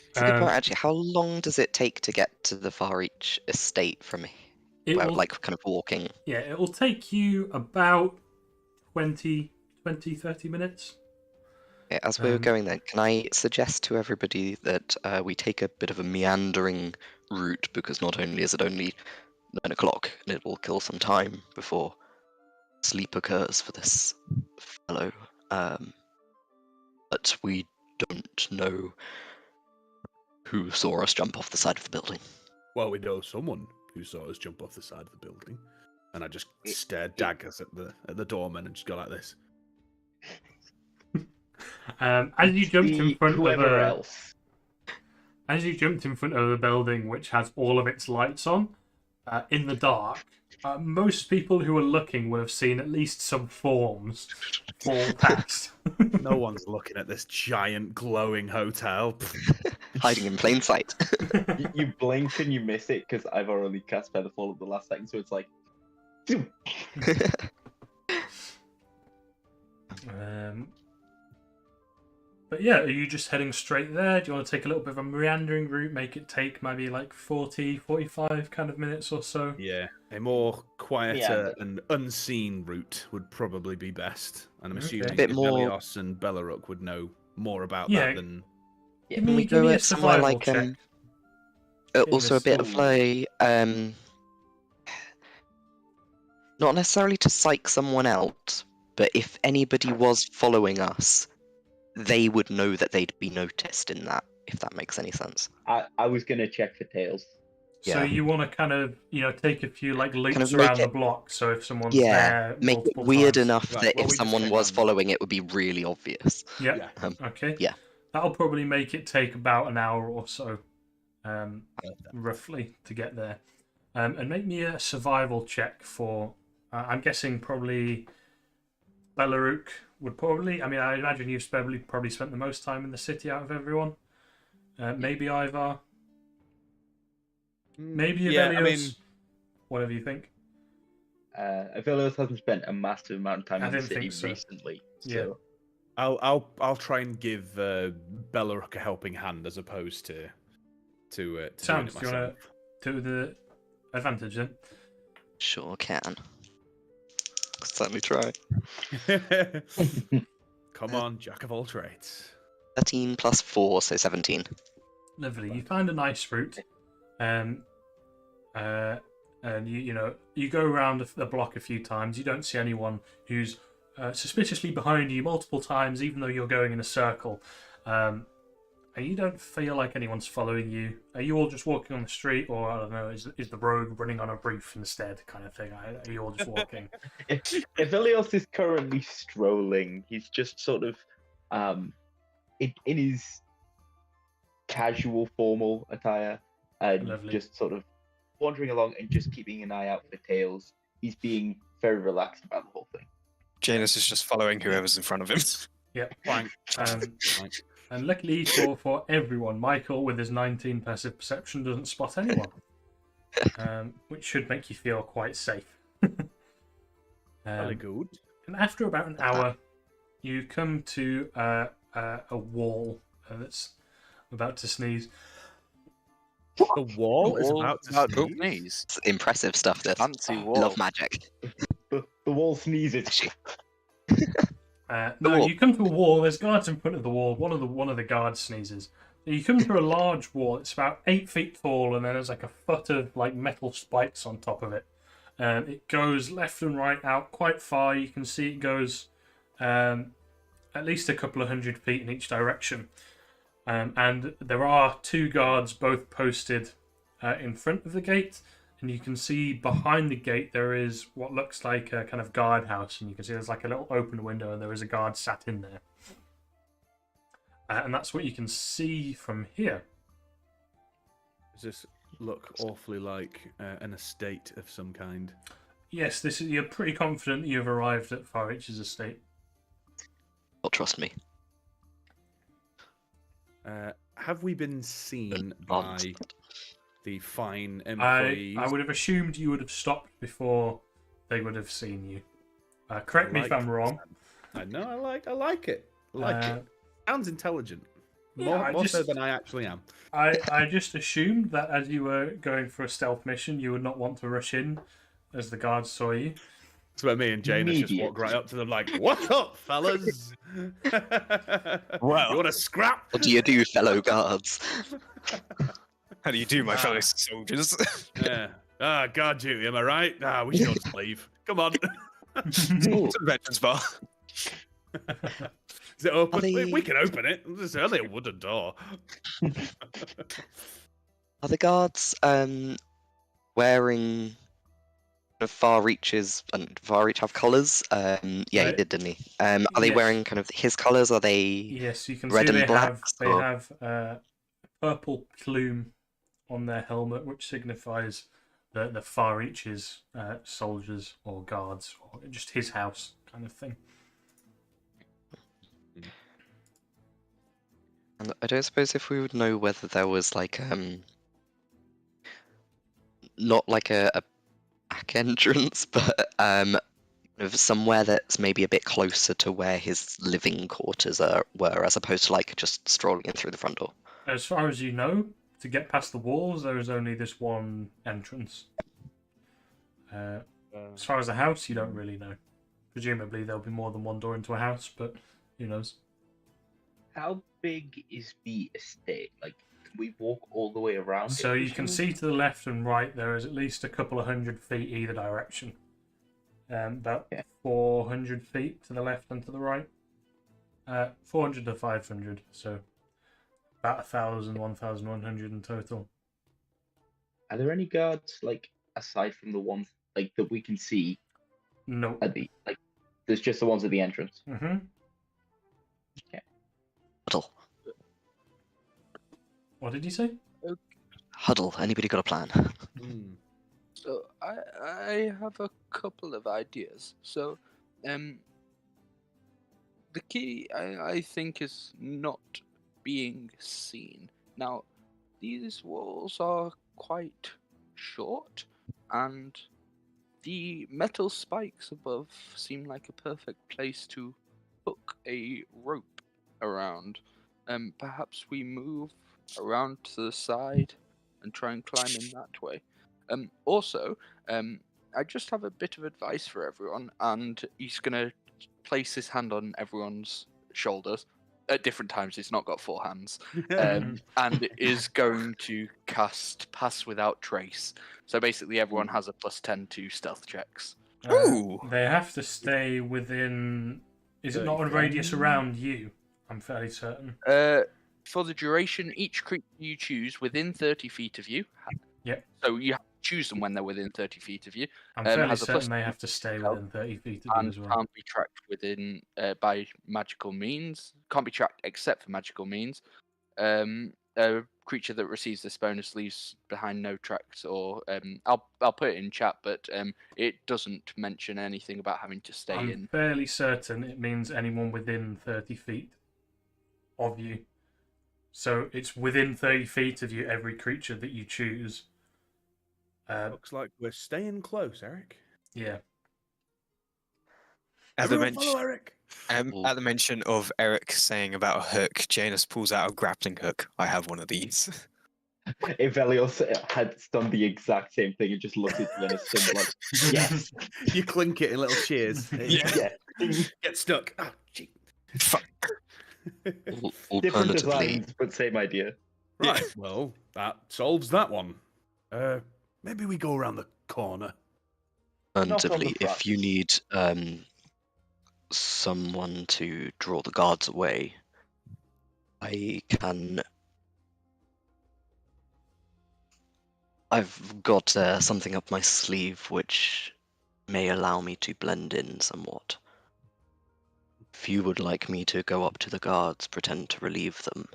It's a good point, actually. How long does it take to get to the Far Reach estate from It where, will- like, kind of walking? Yeah, it'll take you about 20, 30 minutes. Yeah, as we're going then, can I suggest to everybody that we take a bit of a meandering route, because not only is it only 9 o'clock, and it will kill some time before sleep occurs for this fellow, but we don't know who saw us jump off the side of the building. Well, we know someone who saw us jump off the side of the building, and I just stared daggers at the doorman and just go like this. As you jumped in front whoever else. As you jumped in front of the building, which has all of its lights on, in the dark, most people who were looking would have seen at least some forms fall past. No one's looking at this giant glowing hotel. Hiding in plain sight. You blink and you miss it because I've already cast Featherfall at the last second, so it's like. But yeah, are you just heading straight there? Do you want to take a little bit of a meandering route, make it take maybe like 40, 45 kind of minutes or so? Yeah, a more quieter and unseen route would probably be best. And I'm assuming A bit more... Elios and Bellaruk would know more about that than... Yeah, can we go somewhere like... also a bit of like... not necessarily to psych someone out, but if anybody was following us, they would know that they'd be noticed in that, if that makes any sense. I was going to check for tails. So you want to kind of, take a few like loops kind of around the block, so if someone's there make it weird enough that if someone was following it would be really obvious. Yeah. Okay. Yeah. That'll probably make it take about an hour or so, roughly, to get there. And make me a survival check for, I'm guessing probably Bellaruk would probably, I imagine you've probably spent the most time in the city out of everyone. Maybe Ivar. Maybe Avelios. Whatever you think. Avelios hasn't spent a massive amount of time in the city recently. So. Yeah. I'll try and give Bellaruk a helping hand as opposed to Sam, doing it do you want to do the advantage then? Sure can. Certainly try. Come on, jack of all trades. 13 plus 4, so 17. Lovely. You find a nice route, and you go around the block a few times. You don't see anyone who's suspiciously behind you multiple times, even though you're going in a circle. And you don't feel like anyone's following you. Are you all just walking on the street, or I don't know, is the rogue running on a roof instead, kind of thing? Are you all just walking? If Elios is currently strolling, he's just sort of in his casual, formal attire, and just sort of wandering along and just keeping an eye out for tails. He's being very relaxed about the whole thing. Janus is just following whoever's in front of him. Yep, fine. And luckily for everyone, Michael, with his 19 passive perception, doesn't spot anyone, which should make you feel quite safe. Very good. And after about an hour, you come to a wall that's about to sneeze. The wall is about to sneeze? It's impressive stuff, this. Fancy wall. Love magic. The wall sneezes. No, you come to a wall. There's guards in front of the wall. One of the guards sneezes. You come to a large wall. It's about 8 feet tall, and then there's like a foot of like metal spikes on top of it. It goes left and right out quite far. You can see it goes at least a couple of 100 feet in each direction. And there are 2 guards both posted in front of the gate. And you can see behind the gate there is what looks like a kind of guardhouse, and you can see there's like a little open window, and there is a guard sat in there. And that's what you can see from here. Does this look awfully like an estate of some kind? Yes, you're pretty confident that you've arrived at Far Reach's estate. Well, trust me. Have we been seen by the fine employees? I would have assumed you would have stopped before they would have seen you. Correct me if I'm wrong. I know. I like it. I like it. Sounds intelligent. Yeah, more so than I actually am. I just assumed that as you were going for a stealth mission, you would not want to rush in as the guards saw you. That's where me and Janus just walk right up to them like, "What's up, fellas? Well, you want to scrap? What do you do, fellow guards? How do you do, my fellow soldiers? Yeah. Guard duty, am I right? We should all just leave. Come on. It's a veterans bar. Is it open? Are they- We can open it. There's only a wooden door. Are the guards wearing the far reaches and far reach have colours? Yeah, he Right. did, didn't he? Are they Yes. wearing kind of his colours? Are they Yes, you can red see and black? they have a purple plume on their helmet, which signifies the far reaches soldiers or guards, or just his house kind of thing. And I don't suppose if we would know whether there was like not like a back entrance, but of somewhere that's maybe a bit closer to where his living quarters were, as opposed to like just strolling in through the front door. As far as you know, to get past the walls, there is only this one entrance. As far as the house, you don't really know. Presumably, there'll be more than one door into a house, but who knows? How big is the estate? Like, can we walk all the way around? So it? you can see to the left and right, there is at least a couple of 100 feet either direction. About 400 feet to the left and to the right. 400 to 500, so about 1,000, 1,100 in total. Are there any guards, like, aside from the ones like that we can see? No. At the there's just the ones at the entrance. Mm-hmm. Okay. Huddle. What did you say? Huddle. Anybody got a plan? So I have a couple of ideas. So, the key I think is not being seen. Now, these walls are quite short, and the metal spikes above seem like a perfect place to hook a rope around. Perhaps we move around to the side and try and climb in that way. Also, I just have a bit of advice for everyone, and he's gonna place his hand on everyone's shoulders at different times. He's not got four hands, and is going to cast Pass Without Trace. So basically, everyone has a +10 to stealth checks. Ooh. They have to stay within. Is it not a radius around you? I'm fairly certain. For the duration, each creature you choose within 30 feet of you. Yep. So you have to choose them when they're within 30 feet of you. I'm fairly has a certain they +10 have to stay stealth within 30 feet of you and as well. can't be tracked within by magical means. Can't be tracked except for magical means. A creature that receives this bonus leaves behind no tracks, or I'll put it in chat, but it doesn't mention anything about having to stay I'm in. fairly certain it means anyone within 30 feet of you. So it's within 30 feet of you, every creature that you choose. Looks like we're staying close, Eric. Yeah. At the, Everyone follow Eric. at the mention of Eric saying about a hook, Janus pulls out a grappling hook. I have one of these. If Elios had done the exact same thing and just looked at you and assumed, like, yes. You clink it in little cheers. Yeah. Get stuck. Oh, gee. Fuck. Different Alternatively, designs, but same idea. Right. Well, that solves that one. Maybe we go around the corner. alternatively, front. if you need someone to draw the guards away, I can. I've got something up my sleeve which may allow me to blend in somewhat. If you would like me to go up to the guards, pretend to relieve them.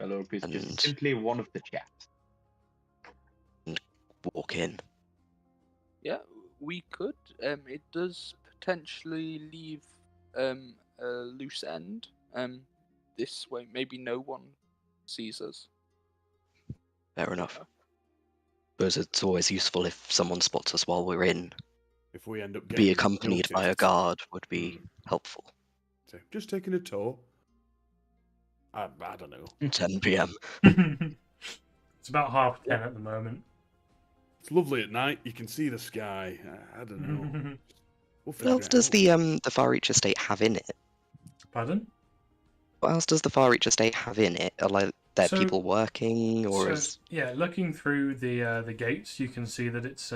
Hello, is And- just simply one of the chaps. Walk in. Yeah, we could. It does potentially leave a loose end. This way, maybe no one sees us. Fair enough. But it's always useful if someone spots us while we're in. If we end up Be getting accompanied by a noticed. guard would be helpful. So, just taking a tour. I don't know. 10 p.m. It's about 10:30 at the moment. It's lovely at night. You can see the sky. I don't know. We'll What figure else it does out. the Far Reach estate have in it? Pardon? What else does the Far Reach estate have in it? Are like there So- people working, or So, is yeah, looking through the gates, you can see that it's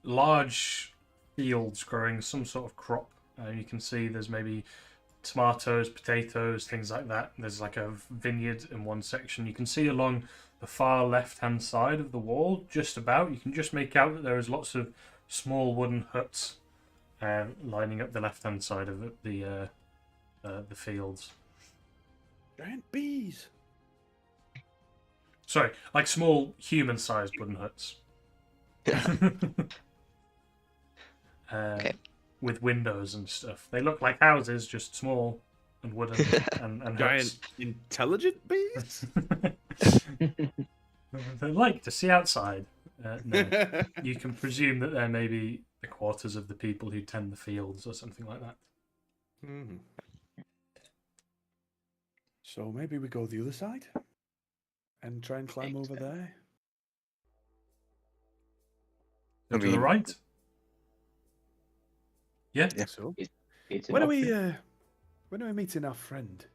large fields growing some sort of crop. You can see there's maybe tomatoes, potatoes, things like that. There's like a vineyard in one section. You can see along the far left-hand side of the wall, just about, you can just make out that there is lots of small wooden huts lining up the left-hand side of the fields. Giant bees. Sorry, like small human-sized wooden huts. Okay. With windows and stuff. They look like houses, just small and wooden and Giant huts. intelligent bees. They like to see outside. No, you can presume that they're maybe the quarters of the people who tend the fields or something like that. Hmm. So maybe we go the other side and try and climb over there. To the right. Yeah. Yeah. So It's when are we meeting our friend?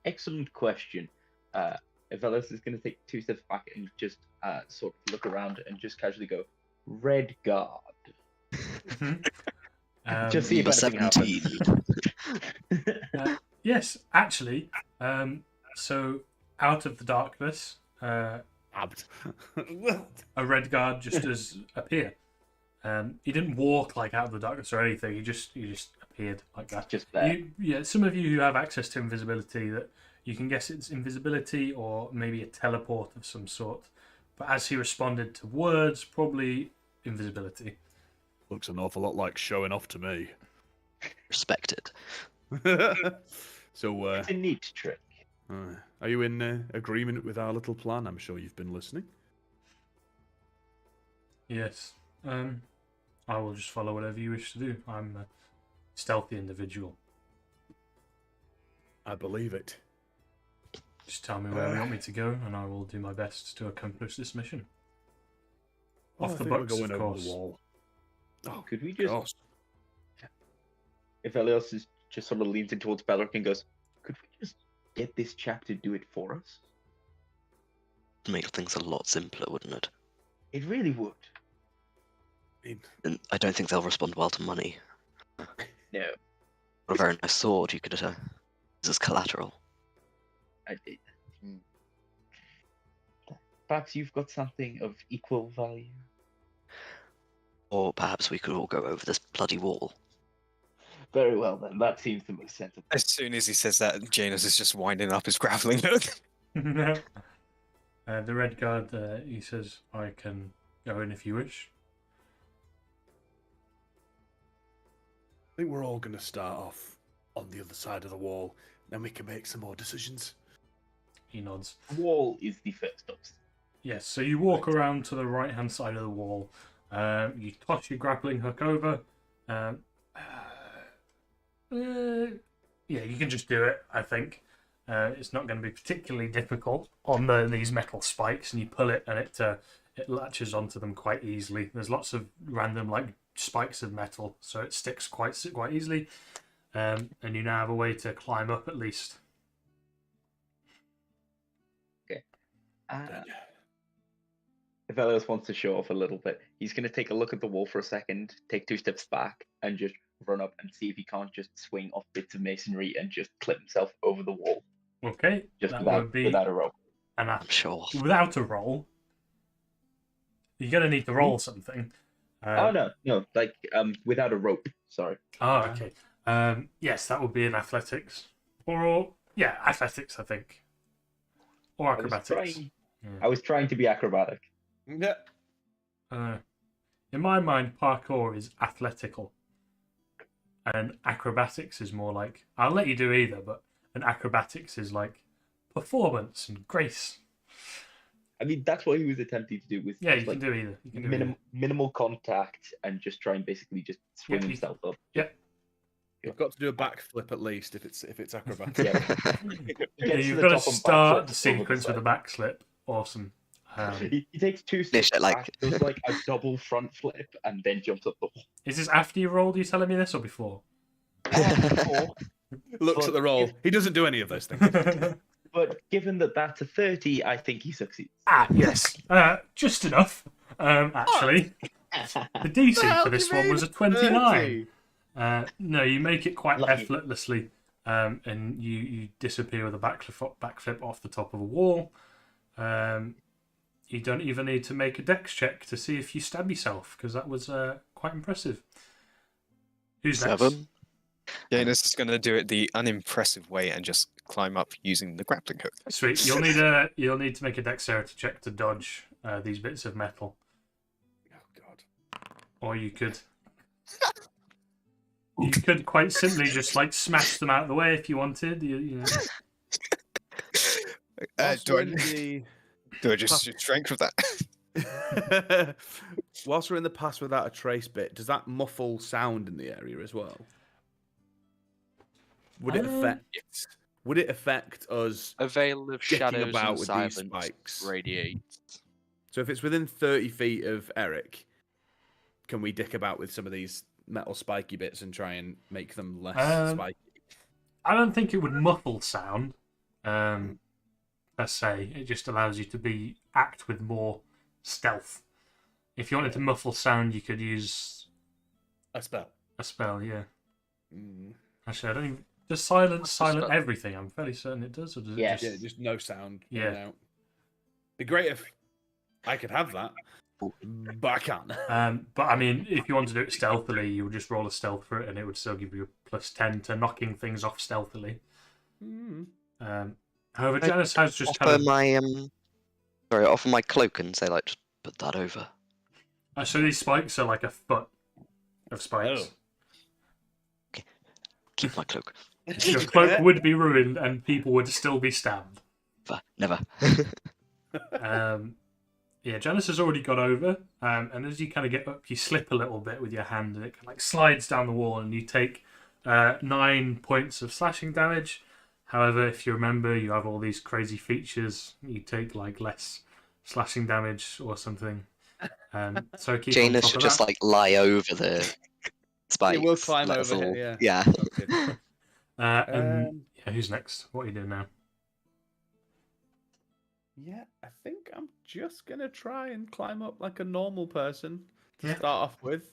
Excellent question. Velos is going to take 2 steps back and just sort of look around and just casually go, Red Guard. Just see if Number anything 17. happens. Yes, actually. So out of the darkness, a red guard just does appear. He didn't walk like out of the darkness or anything. He just appeared like that. Just there. Some of you who have access to invisibility, that you can guess it's invisibility or maybe a teleport of some sort. But as he responded to words, probably invisibility. Looks an awful lot like showing off to me. Respected. So, It's a neat trick. are you in agreement with our little plan? I'm sure you've been listening. Yes. I will just follow whatever you wish to do. I'm a stealthy individual. I believe it. Just tell me where you want me to go, and I will do my best to accomplish this mission. Well, Off the I think books, we're going of over course. the wall. Oh, Could we just, gosh. if Elias is just sort of leans in towards Belric and goes, could we just get this chap to do it for us? Make things a lot simpler, wouldn't it? It really would. And I don't think they'll respond well to money. No. What a very nice sword you could use as collateral. Perhaps you've got something of equal value. Or perhaps we could all go over this bloody wall. Very well then, that seems the most sensible. As soon as he says that, Janus is just winding up his grappling hook. The red guard, he says, I can go in if you wish. I think we're all going to start off on the other side of the wall, then we can make some more decisions. He nods. The wall is the first obstacle. Yes, so you walk around to the right-hand side of the wall. You toss your grappling hook over. Yeah, you can just do it, I think. It's not going to be particularly difficult on these metal spikes, and you pull it, and it latches onto them quite easily. There's lots of random spikes of metal, so it sticks quite easily. And you now have a way to climb up at least. Okay. If Elias wants to show off a little bit, he's going to take a look at the wall for a second, take 2 steps back, and just run up and see if he can't just swing off bits of masonry and just clip himself over the wall. Okay, Just that without, would be without a rope. I'm sure. Without a roll, you're going to need to roll something. No, without a rope. Sorry. Oh, okay. Yes, that would be in athletics, athletics, I think, or acrobatics. I was trying to be acrobatic. Yeah. In my mind, parkour is athletical, and acrobatics is more like, I'll let you do either, but an acrobatics is like performance and grace. I mean, that's what he was attempting to do with you can do either. You can do minimal contact and just try and basically just swing himself up. Yep. You've got to do a backflip at least if it's acrobatic. Yeah, you've got to start the sequence with a backslip. Awesome. He takes 2 steps back, does like a double front flip, and then jumps up the wall. Is this after you rolled? Are you telling me this or before? Looks at the roll. He doesn't do any of those things. But given that that's a 30, I think he succeeds. Yes. Just enough. Actually, the DC for this one was a 29. No, you make it quite Lucky. effortlessly, and you disappear with a backflip off the top of a wall. You don't even need to make a dex check to see if you stab yourself, because that was quite impressive. Who's next? 7. Janus is going to do it the unimpressive way and just climb up using the grappling hook. Sweet. You'll need to make a dexterity check to dodge these bits of metal. Oh God. Or you could quite simply just like smash them out of the way if you wanted. You know. Do I just use strength with that? Whilst we're in the pass without a trace bit, does that muffle sound in the area as well? Would it affect us? A veil of kicking shadows about and with silence these spikes? radiates. So if it's within 30 feet of Eric, can we dick about with some of these metal spiky bits and try and make them less spiky? I don't think it would muffle sound, per se. It just allows you to act with more stealth. If you wanted to muffle sound, you could use a spell. A spell, yeah. Mm. Actually, I don't even. Does silence silent everything? I'm fairly certain it does. Or does it just... just no sound. Yeah. Be great if I could have that, but I can't. But I mean, if you want to do it stealthily, you would just roll a stealth for it, and it would still give you a +10 to knocking things off stealthily. Mm. However, Janice has just offer my offer my cloak and say like, just put that over. So these spikes are like a foot of spikes. Okay, keep my cloak. Your cloak would be ruined, and people would still be stabbed. Never. Yeah, Janice has already got over, and as you kind of get up, you slip a little bit with your hand, and it kind of like slides down the wall, and you take 9 points of slashing damage. However, if you remember, you have all these crazy features. You take like less slashing damage or something. So keep Janus should just like lie over the spikes. He will climb over it, yeah. Who's next? What are you doing now? Yeah, I think I'm just gonna try and climb up like a normal person to start off with.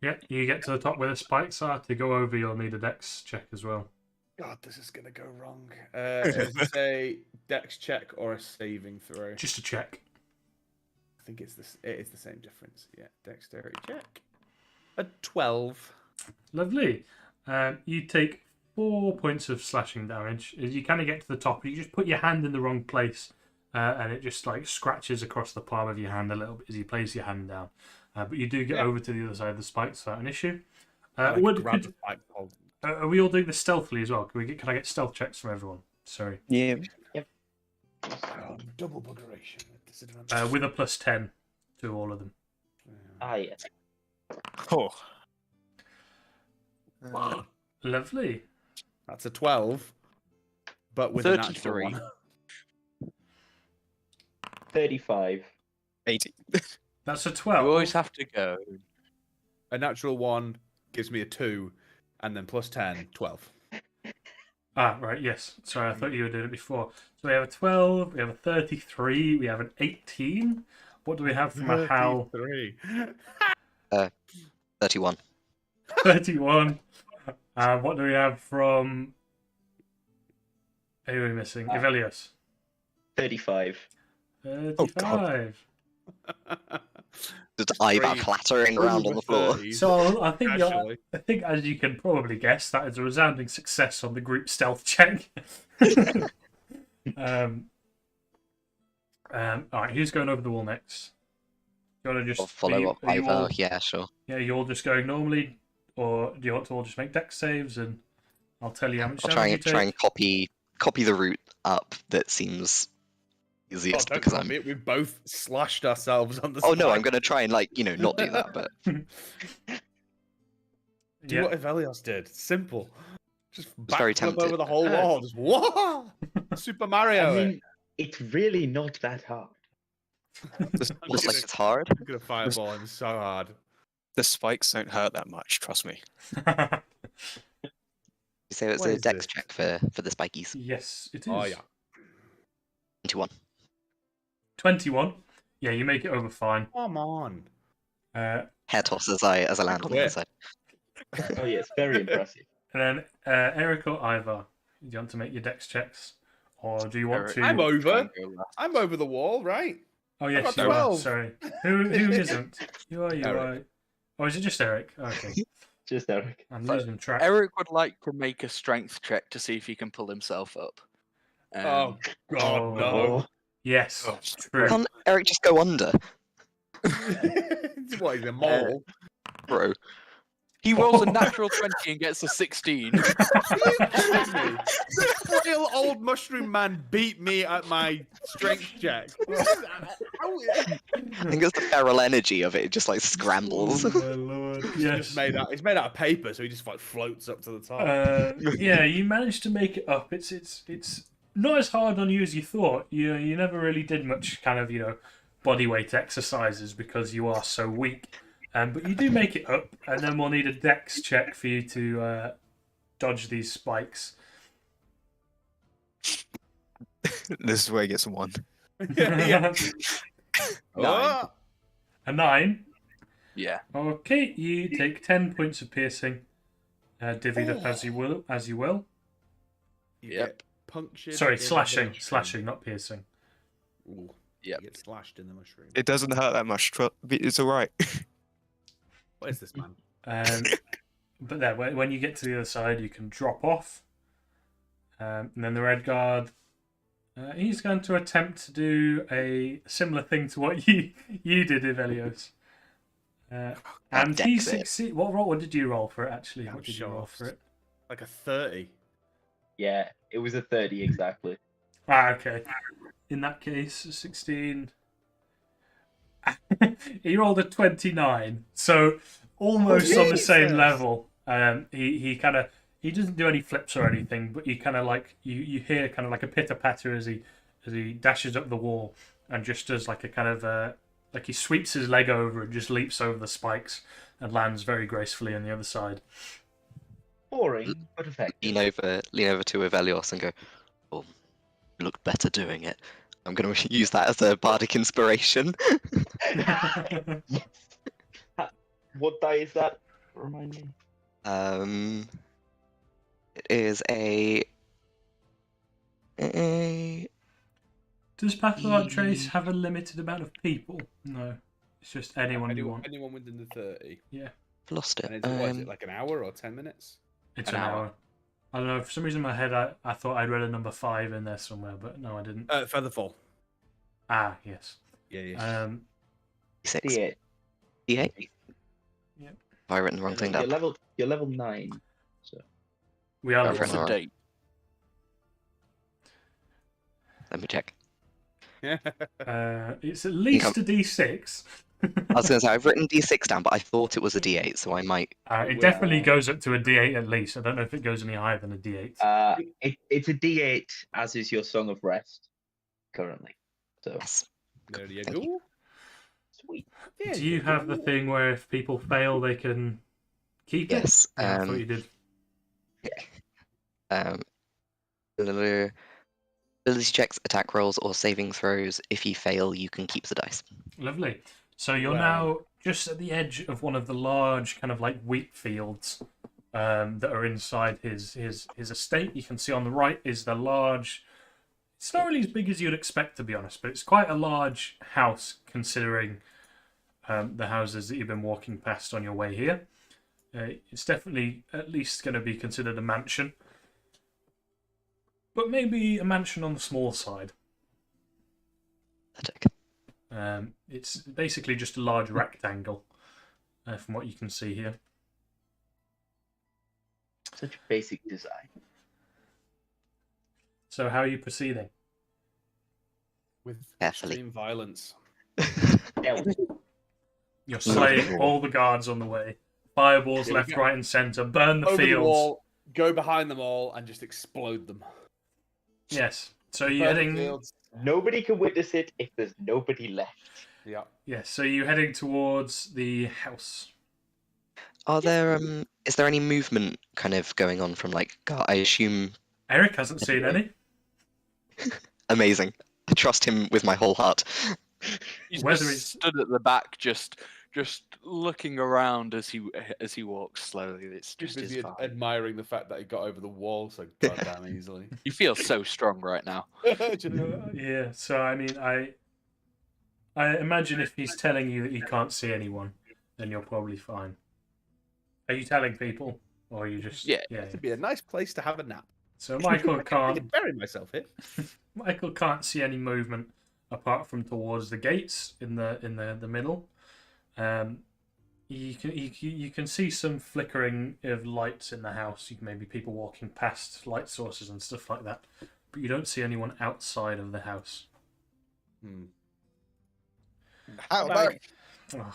Yeah, you get to the top where the spikes are. To go over, you'll need a dex check as well. God, this is gonna go wrong. Is it a dex check or a saving throw? Just a check. I think it's this. It is the same difference. Yeah, dexterity check. A 12. Lovely. You take 4 points of slashing damage. As you kind of get to the top, you just put your hand in the wrong place, and it just like scratches across the palm of your hand a little bit as you place your hand down. But you do get over to the other side of the spikes without an issue. Are we all doing this stealthily as well? Can I get stealth checks from everyone? Sorry. Yeah. Yep. Double buggeration. With a +10 to all of them. Yes. Oh. Lovely. That's a 12, but with a natural 33. one. 35. 80. That's a 12. You always have to go. A natural one gives me a 2, and then +10, 12. Ah, right, yes. Sorry, I thought you were doing it before. So we have a 12, we have a 33, we have an 18. What do we have from a Hal? 33. 31. 31. What do we have from... Who are we missing? Ivelios. 35. 35. Just Ivar clattering around on the floor. So I think, as you can probably guess, that is a resounding success on the group stealth check. All right, who's going over the wall next? You want to just follow up Ivar? Yeah, sure. Yeah, you're all just going normally, or do you want to all just make dex saves and I'll tell you how much damage you take? Try and copy the route up that seems easiest because we both slashed ourselves on the. Oh no, I'm gonna try and not do that, but do what Ivelios did. Simple. Just very backflip tempted. over the whole wall. Just whoa! Super Mario. I mean, it's really not that hard. Looks like it's hard. I'm gonna fireball him so hard. The spikes don't hurt that much, trust me. You say it's a dex check for the spikies. Yes, it is. Oh yeah. 21. 21. Yeah, you make it over fine. Come on. Uh, Hair toss as I land on the other quit. side. Oh yeah, it's very impressive. and then Eric or Ivar, do you want to make your dex checks, or do you want Eric, to? I'm try over. and go last. I'm over the wall, right? Oh I yes, got you 12. are. Sorry. Who isn't? You are. You Eric. are. Oh, is it just Eric? Okay, Just Eric. I'm So, losing track. Eric would like to make a strength check to see if he can pull himself up. Oh God, Oh. no. Yes, Oh, true. Can't Eric just go under, What, he's a mole? bro? He rolls a natural 20 and gets a 16. Are you kidding me? This frail old mushroom man beat me at my strength check. I think it's the feral energy of it. It just like scrambles. Oh, my lord. Yes. It's made out of paper, so he just like floats up to the top. Yeah, you managed to make it up. It's not as hard on you as you thought. You never really did much kind of body weight exercises because you are so weak. But you do make it up, and then we'll need a dex check for you to dodge these spikes. This is where he gets 1. Yeah. Nine. A 9. Yeah. Okay, you take 10 points of piercing. Divvied up as you will. You Yep. get punctured. Sorry, in the slashing, mushroom. not piercing. Ooh, Yep. You get slashed in the mushroom. It doesn't hurt that much. It's alright. What is this, man? But there, when you get to the other side, you can drop off. And then the red guard, he's going to attempt to do a similar thing to what you did, Ivelios. And he dex it. succeeded. What did you roll for it, actually? I'm What did you roll for it? Like a 30. Yeah, it was a 30 exactly. Okay. In that case, 16. He rolled a 29, so almost on the same Jesus. level. He doesn't do any flips or anything, but you kind of like you hear kind of like a pitter patter as he dashes up the wall and just does like a kind of like he sweeps his leg over and just leaps over the spikes and lands very gracefully on the other side. Boring, but effective. lean over to Evelios and go, "Oh, you look better doing it." I'm going to use that as a bardic inspiration. Yes. What die is that? Remind me. It is a Does Pathfinder Trace have a limited amount of people? No, it's just anyone you want. Anyone within the 30. Yeah, I've lost it. And what is it, like an hour or 10 minutes? it's An an hour. hour. I don't know. For some reason, in my head, I thought I'd read a number 5 in there somewhere, but no, I didn't. Featherfall. Ah, yes. Yeah. D6. D8. D8? Yep. Have I written the wrong thing down? You're level 9. We are Go level for What's an the hour. date? Let me check. It's at least a D6. I was going to say, I've written D6 down, but I thought it was a D8, so I might... It definitely goes up to a D8 at least. I don't know if it goes any higher than a D8. It's a D8, as is your Song of Rest currently. So Yes. There you Thank go. sweet. Yeah, Do you have the thing where if people fail, they can keep it? Yes. Yeah, I thought you did. Ability checks, attack rolls, or saving throws. If you fail, you can keep the dice. Lovely. So you're Wow. now just at the edge of one of the large kind of like wheat fields that are inside his estate. You can see on the right is the large... It's not really as big as you'd expect, to be honest, but it's quite a large house considering the houses that you've been walking past on your way here. It's definitely at least going to be considered a mansion, but maybe a mansion on the small side. Pathetic. It's basically just a large rectangle, from what you can see here. Such basic design. So how are you proceeding? With Carefully. extreme violence. Yeah, You're slaying all the guards on the way. Fireballs Here we left, go. right, and centre. Burn the Over the fields. wall, go behind them all, and just explode them. Yes. So you're Burn the heading. fields. nobody can witness it if there's nobody left. Yeah. Yes. So you're heading towards the house. Are there is there any movement kind of going on from like I assume Eric hasn't seen any. amazing. I trust him with my whole heart. He's Whether just he's stood at the back, just looking around as he walks slowly. It's He's just his busy vibe. admiring the fact that he got over the wall so goddamn easily. You feel so strong right now. yeah. So I mean, I imagine if he's telling you that he can't see anyone, then you're probably fine. Are you telling people, or are you just Yeah. It'd be a nice place to have a nap. So Michael I can't. could bury myself here. Michael can't see any movement apart from towards the gates in the middle. You can see some flickering of lights in the house. You can maybe people walking past light sources and stuff like that, but you don't see anyone outside of the house. How about Ugh.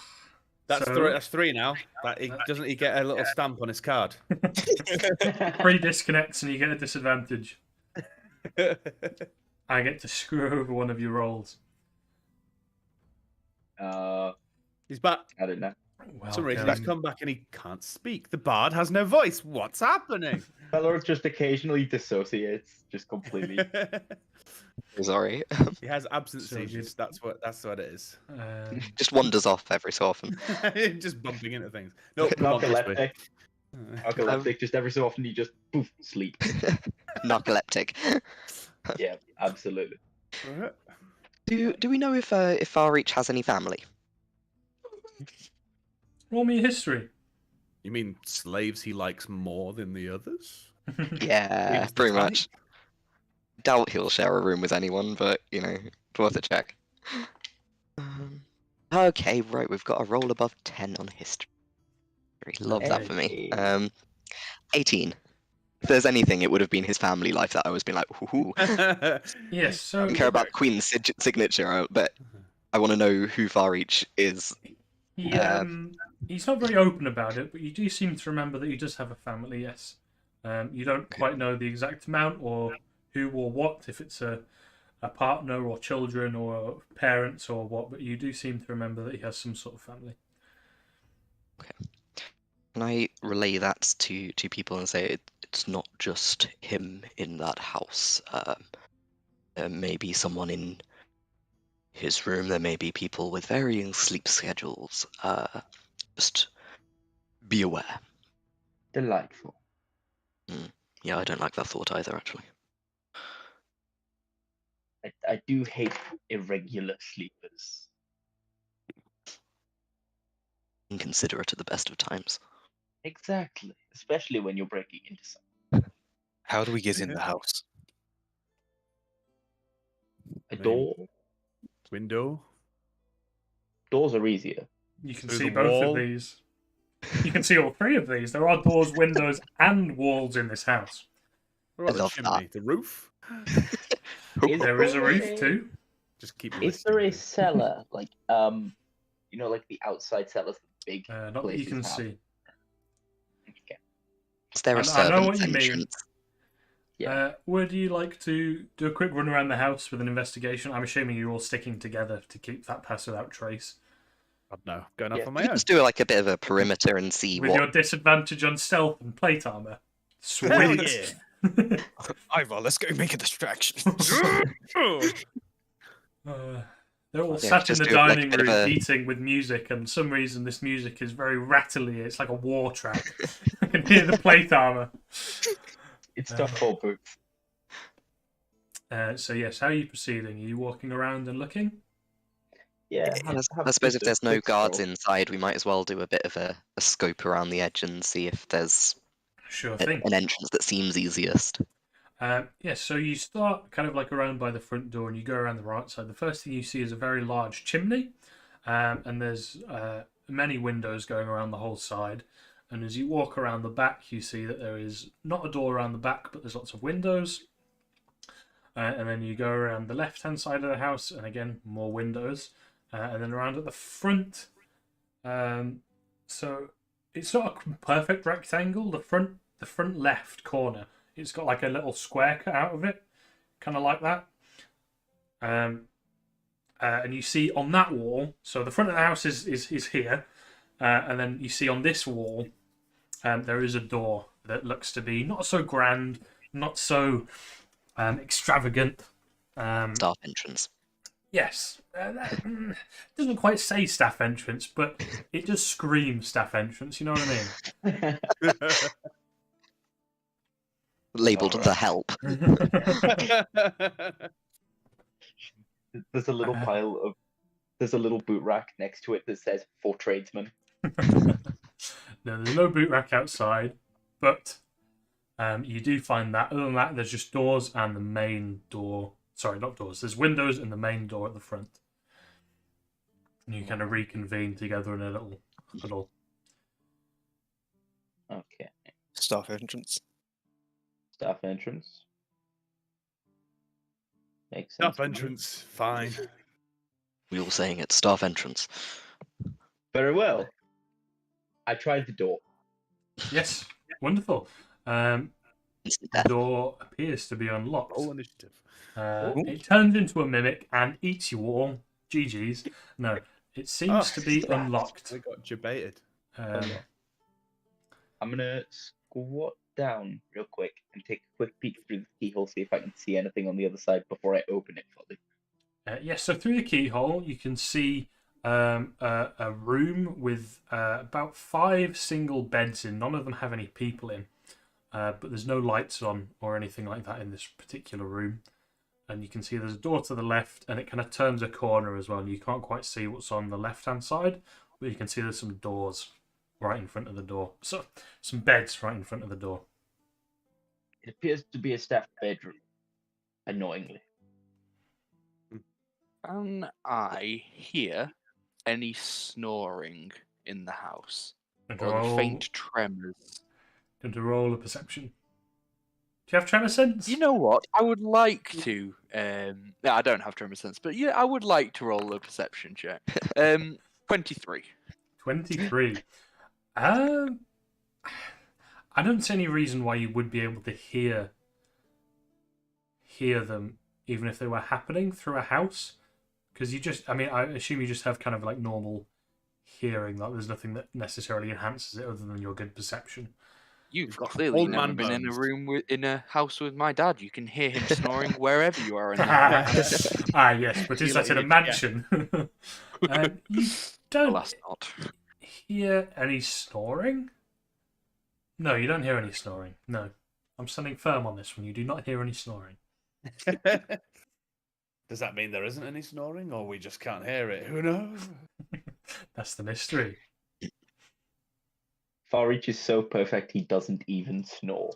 That's three now. Doesn't he get a little stamp on his card? 3 disconnects and you get a disadvantage. I get to screw over one of your rolls. He's back. I don't know. For some reason, he's come back and he can't speak. The bard has no voice. What's happening? Beloric just occasionally dissociates, just completely. Sorry. He has absence seizures. That's what it is. Just wanders off every so often. Just bumping into things. No, come on, Narcoleptic. Narcoleptic. Just every so often he just poof sleep. Narcoleptic. Yeah, absolutely. Do we know if Far Reach has any family? Roll me a history. You mean slaves he likes more than the others? Yeah, Seems pretty the type. much. Doubt he'll share a room with anyone, but it's worth a check. Okay, right, we've got a roll above 10 on history. Love that for me. 18. If there's anything, it would have been his family life that I was being like, ooh. Yes, so I don't care about Queen's signature, but I want to know who Far Reach is. He's not very open about it, but you do seem to remember that he does have a family, yes. You don't quite know the exact amount or who or what, if it's a partner or children or parents or what, but you do seem to remember that he has some sort of family. Okay. Can I relay that to people and say it's not just him in that house? There may be someone in his room, there may be people with varying sleep schedules. Just be aware. Delightful. Yeah, I don't like that thought either, actually. I do hate irregular sleepers. Inconsiderate at the best of times. Exactly, especially when you're breaking into something. How do we get in the house? A door. Window. Doors are easier. You can Through see the both wall. of these. You can see all 3 of these. There are doors, windows, and walls in this house. What about the love chimney? The roof? There is a roof too. Just keep. Is there a cellar, like like the outside cellars, the big Not that places you can have? see. Okay. Is there a I know what servant's you mean. entrance? Yeah. Would you like to do a quick run around the house with an investigation? I'm assuming you're all sticking together to keep that pass without trace. I don't know. Going off Yeah. on We my could own. just do like a bit of a perimeter and see With what. your disadvantage on stealth and plate armor. Hell Sweet. yeah. Ivor, let's go make a distraction. They're all Yeah, sat in just the do it like a dining bit of room a- eating with music, and for some reason this music is very rattly. It's like a war track. I can hear the plate armor. It's tough for boots. So yes, how are you proceeding? Are you walking around and looking? Yeah. I suppose if there's no guards inside, we might as well do a bit of a scope around the edge and see if there's Sure thing. an entrance that seems easiest. Yes, so you start kind of like around by the front door and you go around the right side. The first thing you see is a very large chimney, and there's many windows going around the whole side. And as you walk around the back, you see that there is not a door around the back, but there's lots of windows. And then you go around the left-hand side of the house, and again, more windows. And then around at the front, so it's not a perfect rectangle. The front left corner, it's got like a little square cut out of it, kind of like that. And you see on that wall, so the front of the house is here, and then you see on this wall, there is a door that looks to be not so grand, not so extravagant. Staff entrance. Yes. Doesn't quite say staff entrance, but it does scream staff entrance. You know what I mean? Labeled Alright. the help. There's a little pile of. There's a little boot rack next to it that says "For Tradesmen." No, there's no boot rack outside, but you do find that. Other than that, there's just doors and the main door. Sorry, not doors. There's windows and the main door at the front. And you kind of reconvene together in a little huddle. Okay. Staff entrance. Staff entrance. Makes sense. Staff entrance, fine. We all saying it. Staff entrance. Very well. I tried the door. Yes, wonderful. The door appears to be unlocked. Roll initiative. It turns into a mimic and eats you all. GG's. No, it seems to be unlocked. I got debated. I'm gonna squat down real quick and take a quick peek through the keyhole, see if I can see anything on the other side before I open it fully. Yes, so through the keyhole, you can see a room with about 5 single beds in. None of them have any people in, but there's no lights on or anything like that in this particular room. And you can see there's a door to the left, and it kind of turns a corner as well. And you can't quite see what's on the left-hand side, but you can see there's some doors right in front of the door. So some beds right in front of the door. It appears to be a staff bedroom, annoyingly. Can I hear any snoring in the house? Or the faint tremors? Going to roll a perception. Do you have tremor sense? You know what? I would like to. No, I don't have tremor sense, but yeah, I would like to roll a perception check. 23. 23. I don't see any reason why you would be able to hear them, even if they were happening through a house. Because I assume you just have kind of like normal hearing. Like there's nothing that necessarily enhances it other than your good perception. You've clearly never been in a room in a house with my dad. You can hear him snoring wherever you are in the house. Yes, but is that in a mansion? You don't Well, that's not. hear any snoring? No, you don't hear any snoring. No. I'm standing firm on this one. You do not hear any snoring. Does that mean there isn't any snoring, or we just can't hear it? Who knows? That's the mystery. Farreach is so perfect he doesn't even snore.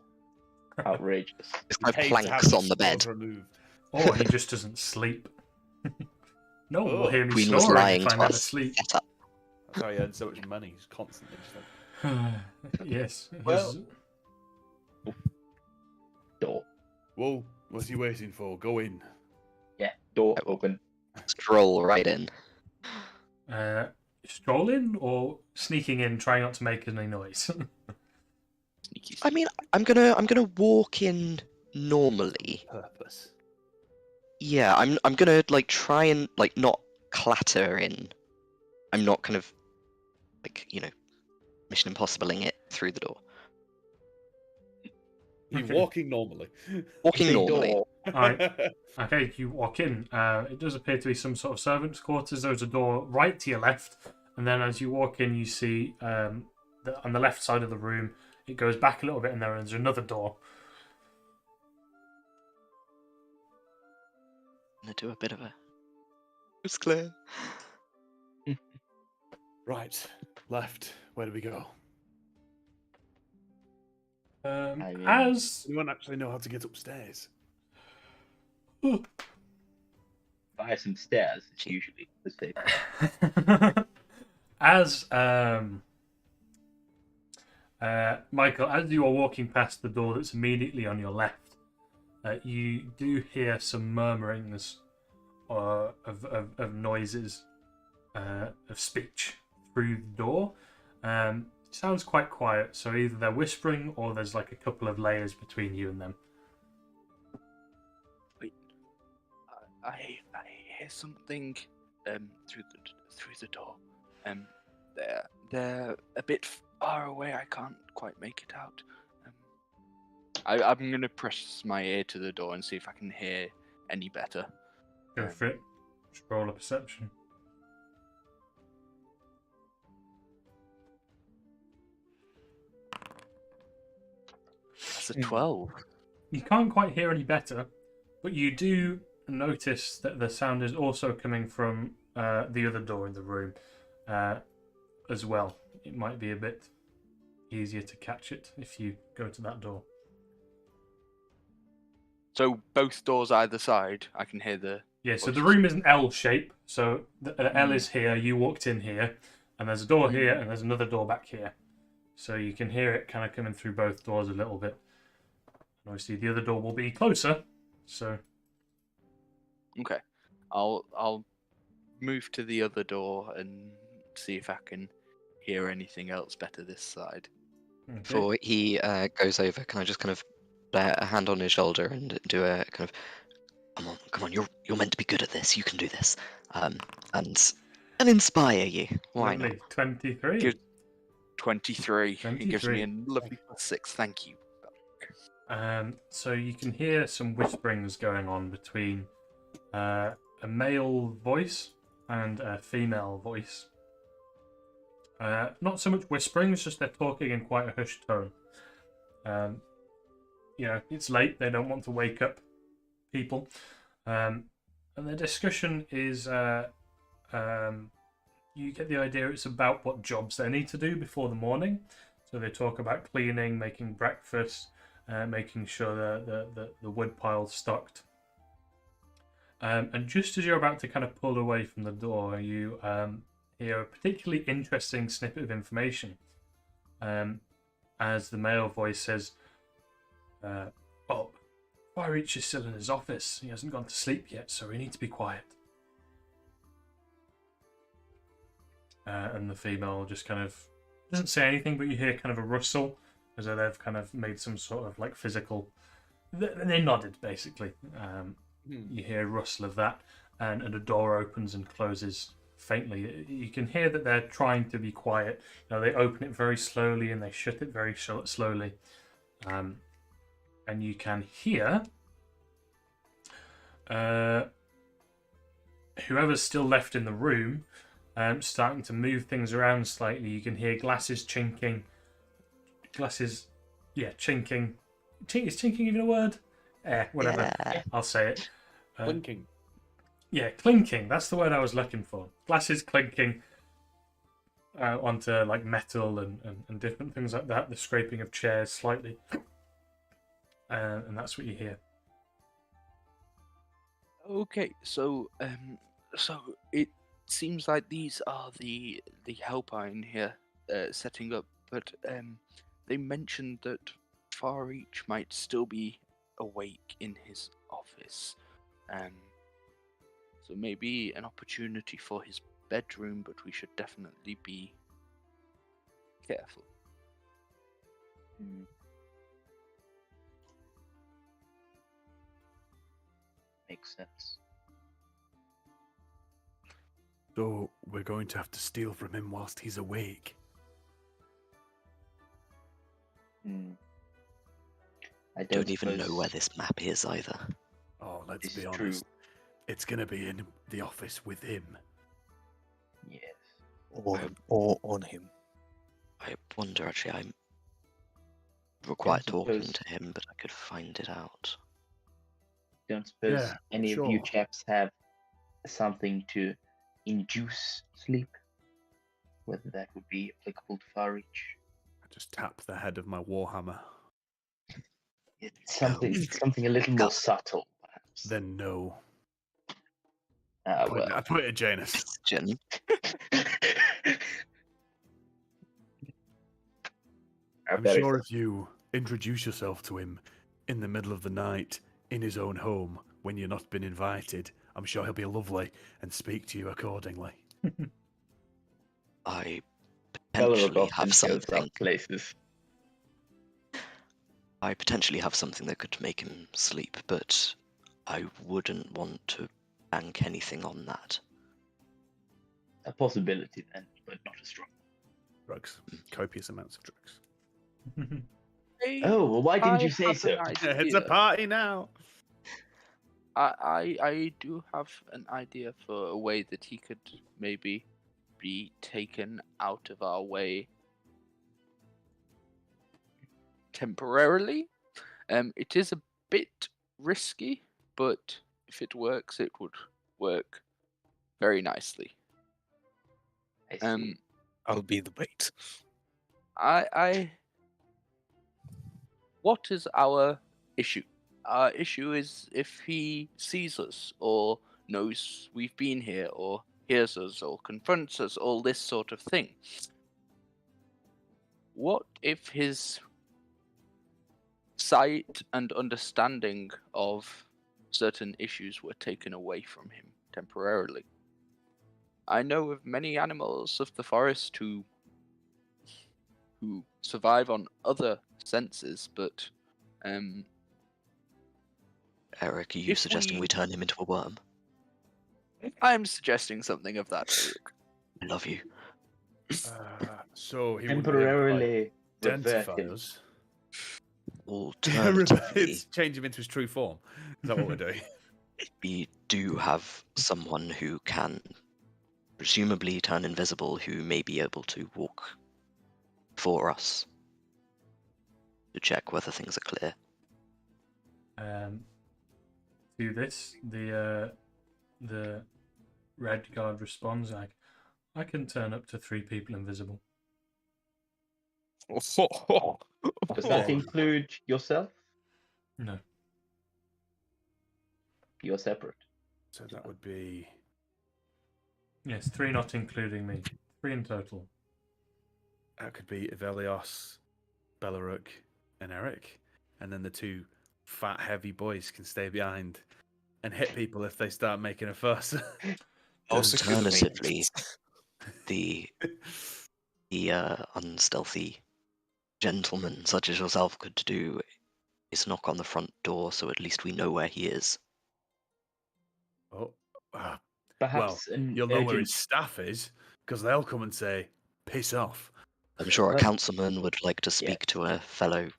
Outrageous. It's like planks on the bed. Or he just doesn't sleep. No one will hear me Queen was snoring lying if I to never us. sleep. Get up. That's how he earns so much money. He's constantly just like, Yes. Well- Door. whoa, what's he waiting for? Go in. Yeah, door open. Stroll right in. Strolling or sneaking in, trying not to make any noise? Sneaky. I mean, I'm gonna walk in normally. Purpose. Yeah, I'm gonna like try and like not clatter in. I'm not kind of like, Mission Impossible-ing it through the door. He's Okay. walking normally. Walking Big normally. door. Alright. Okay, you walk in. It does appear to be some sort of servants' quarters. There's a door right to your left, and then as you walk in, you see on the left side of the room, it goes back a little bit, and there's another door. I'm gonna do a bit of a. It's clear. Right, left. Where do we go? I mean- As Anyone actually know how to get upstairs? Via some stairs, it's usually the safe. as Michael, as you are walking past the door that's immediately on your left, you do hear some murmurings of noises of speech through the door. It sounds quite quiet, so either they're whispering or there's like a couple of layers between you and them. I hear something through the door. They're a bit far away. I can't quite make it out. I'm gonna press my ear to the door and see if I can hear any better. Go for it. Just roll a perception. That's a 12. You can't quite hear any better, but you do notice that the sound is also coming from the other door in the room as well. It might be a bit easier to catch it if you go to that door. So both doors either side, I can hear the... Yeah, so the room is an L shape. So the L is here, you walked in here, and there's a door here, and there's another door back here. So you can hear it kind of coming through both doors a little bit. And obviously the other door will be closer, so... Okay. I'll move to the other door and see if I can hear anything else better this side. Okay. Before he goes over, can I just kind of lay a hand on his shoulder and do a kind of, come on, you're meant to be good at this. You can do this, and inspire you. Why Lovely. not? 23. Good. 23. It gives me 23. a lovely +6. Thank you. So you can hear some whisperings going on between a male voice and a female voice. Not so much whispering, it's just they're talking in quite a hushed tone. It's late, they don't want to wake up people. And the discussion is, you get the idea it's about what jobs they need to do before the morning. So they talk about cleaning, making breakfast, making sure the wood pile's stocked. And just as you're about to kind of pull away from the door, you hear a particularly interesting snippet of information. As the male voice says, Firereach is still in his office. He hasn't gone to sleep yet, so we need to be quiet. And the female just kind of doesn't say anything, but you hear kind of a rustle as though they've kind of made some sort of like physical... They nodded, basically. You hear a rustle of that, and a door opens and closes faintly. You can hear that they're trying to be quiet. They open it very slowly and they shut it very slowly. And you can hear whoever's still left in the room starting to move things around slightly. You can hear glasses chinking. Chinking. Is chinking even a word? Whatever. Yeah. I'll say it. Clinking. Yeah, clinking. That's the word I was looking for. Glasses clinking onto like metal and different things like that. The scraping of chairs slightly. And that's what you hear. Okay, so it seems like these are the helper in here setting up, but they mentioned that Farreach might still be awake in his office. So maybe an opportunity for his bedroom, but we should definitely be careful. Makes sense. So we're going to have to steal from him whilst he's awake. I don't even know where this map is either. Oh, let's be honest. It's going to be in the office with him. Yes. Or on him. I wonder, actually, I'm required talking to him, but I could find it out. Don't suppose any of you chaps have something to induce sleep? Whether that would be applicable to Farreach? I just tap the head of my warhammer. It's something a little more subtle, perhaps. Then no. Well. I put it at Janus. I'm sure if you introduce yourself to him in the middle of the night in his own home when you're not been invited, I'm sure he'll be lovely and speak to you accordingly. I potentially have something. Places. I potentially have something that could make him sleep, but I wouldn't want to bank anything on that. A possibility then, but not a strong. Drugs. Copious amounts of drugs. Oh, well, why didn't you say so? It's a party now. I do have an idea for a way that he could maybe be taken out of our way temporarily. It is a bit risky, but if it works, it would work very nicely. I see. I'll be the bait. What is our issue? Our issue is if he sees us or knows we've been here or hears us or confronts us, all this sort of thing. What if his sight and understanding of certain issues were taken away from him temporarily? I know of many animals of the forest who survive on other senses, but Eric, are you suggesting we turn him into a worm? I'm suggesting something of that, Eric. I love you. So he Temporarily would identify revert him. us. Alternatively, It's change him into his true form. Is that what we're doing? we do have someone who can presumably turn invisible, who may be able to walk for us to check whether things are clear. To this, the red guard responds like, "I can turn up to 3 people invisible." Does that include yourself? No. You're separate. So that would be... Yes, 3 not including me. 3 in total. That could be Evelios, Beleric, and Eric. And then the 2 fat, heavy boys can stay behind and hit people if they start making a fuss. Alternatively, the unstealthy gentleman such as yourself could do is knock on the front door, so at least we know where he is. Oh, Perhaps well, you'll know where his staff is, because they'll come and say, "Piss off." I'm sure a councilman would like to speak to a fellow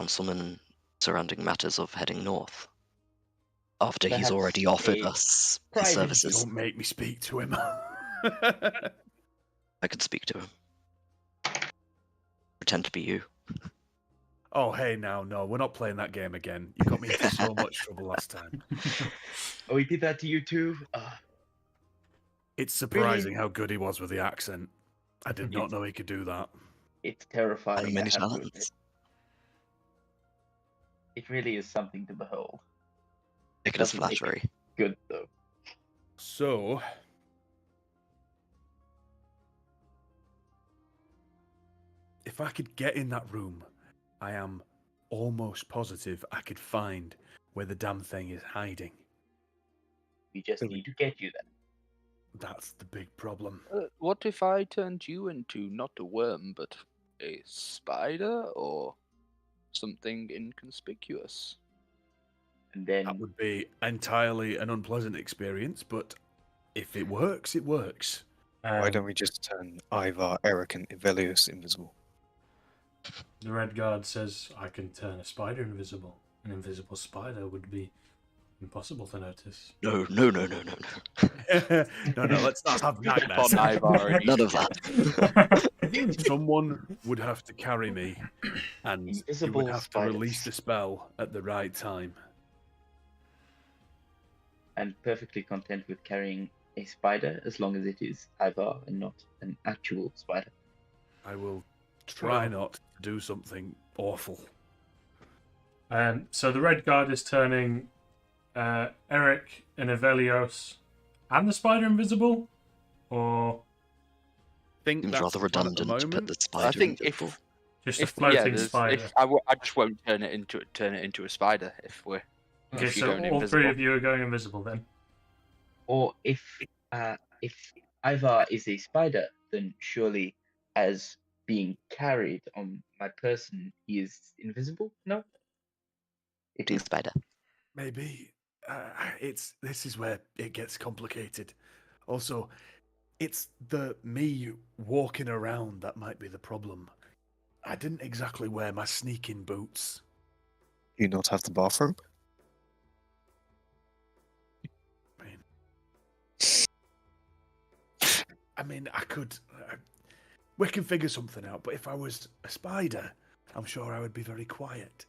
councilman surrounding matters of heading north. After he's already offered us his services. Don't make me speak to him. I could speak to him. Pretend to be you. Oh, hey, now, no, we're not playing that game again. You got me into so much trouble last time. Oh, he did that to you too? It's surprising how good he was with the accent. I did not know he could do that. It's terrifying. Many I have to talents. admit. It really is something to behold. Take it as Doesn't make it flattery. Good though. So, if I could get in that room, I am almost positive I could find where the damn thing is hiding. We just need to get you there. That's the big problem. What if I turned you into not a worm, but a spider or something inconspicuous? And then That would be entirely an unpleasant experience, but if it works, it works. Why don't we just turn Ivar, Eric, and Evelios invisible? The red guard says, "I can turn a spider invisible. An invisible spider would be impossible to notice." No. No, let's not have nightmares. None of that. Someone would have to carry me, and you Invisible would have to spiders. release the spell at the right time. I'm perfectly content with carrying a spider as long as it is Ivar and not an actual spider. I will try not to do something awful. So the red guard is turning Eric and Evelios and the spider invisible, or Think Seems that's rather the plan at the redundant to put moment. the spider I think invisible. just a floating there's- spider. I just won't turn it into a spider if we're. Okay, if so you're going all 3 invisible. of you are going invisible then. Or if Ivar is a spider, then surely as being carried on my person, he is invisible? No? It Team is. spider. Maybe this is where it gets complicated. Also, it's the me walking around that might be the problem. I didn't exactly wear my sneaking boots. Do you not have the bathrobe? mean, I could. We can figure something out. But if I was a spider, I'm sure I would be very quiet,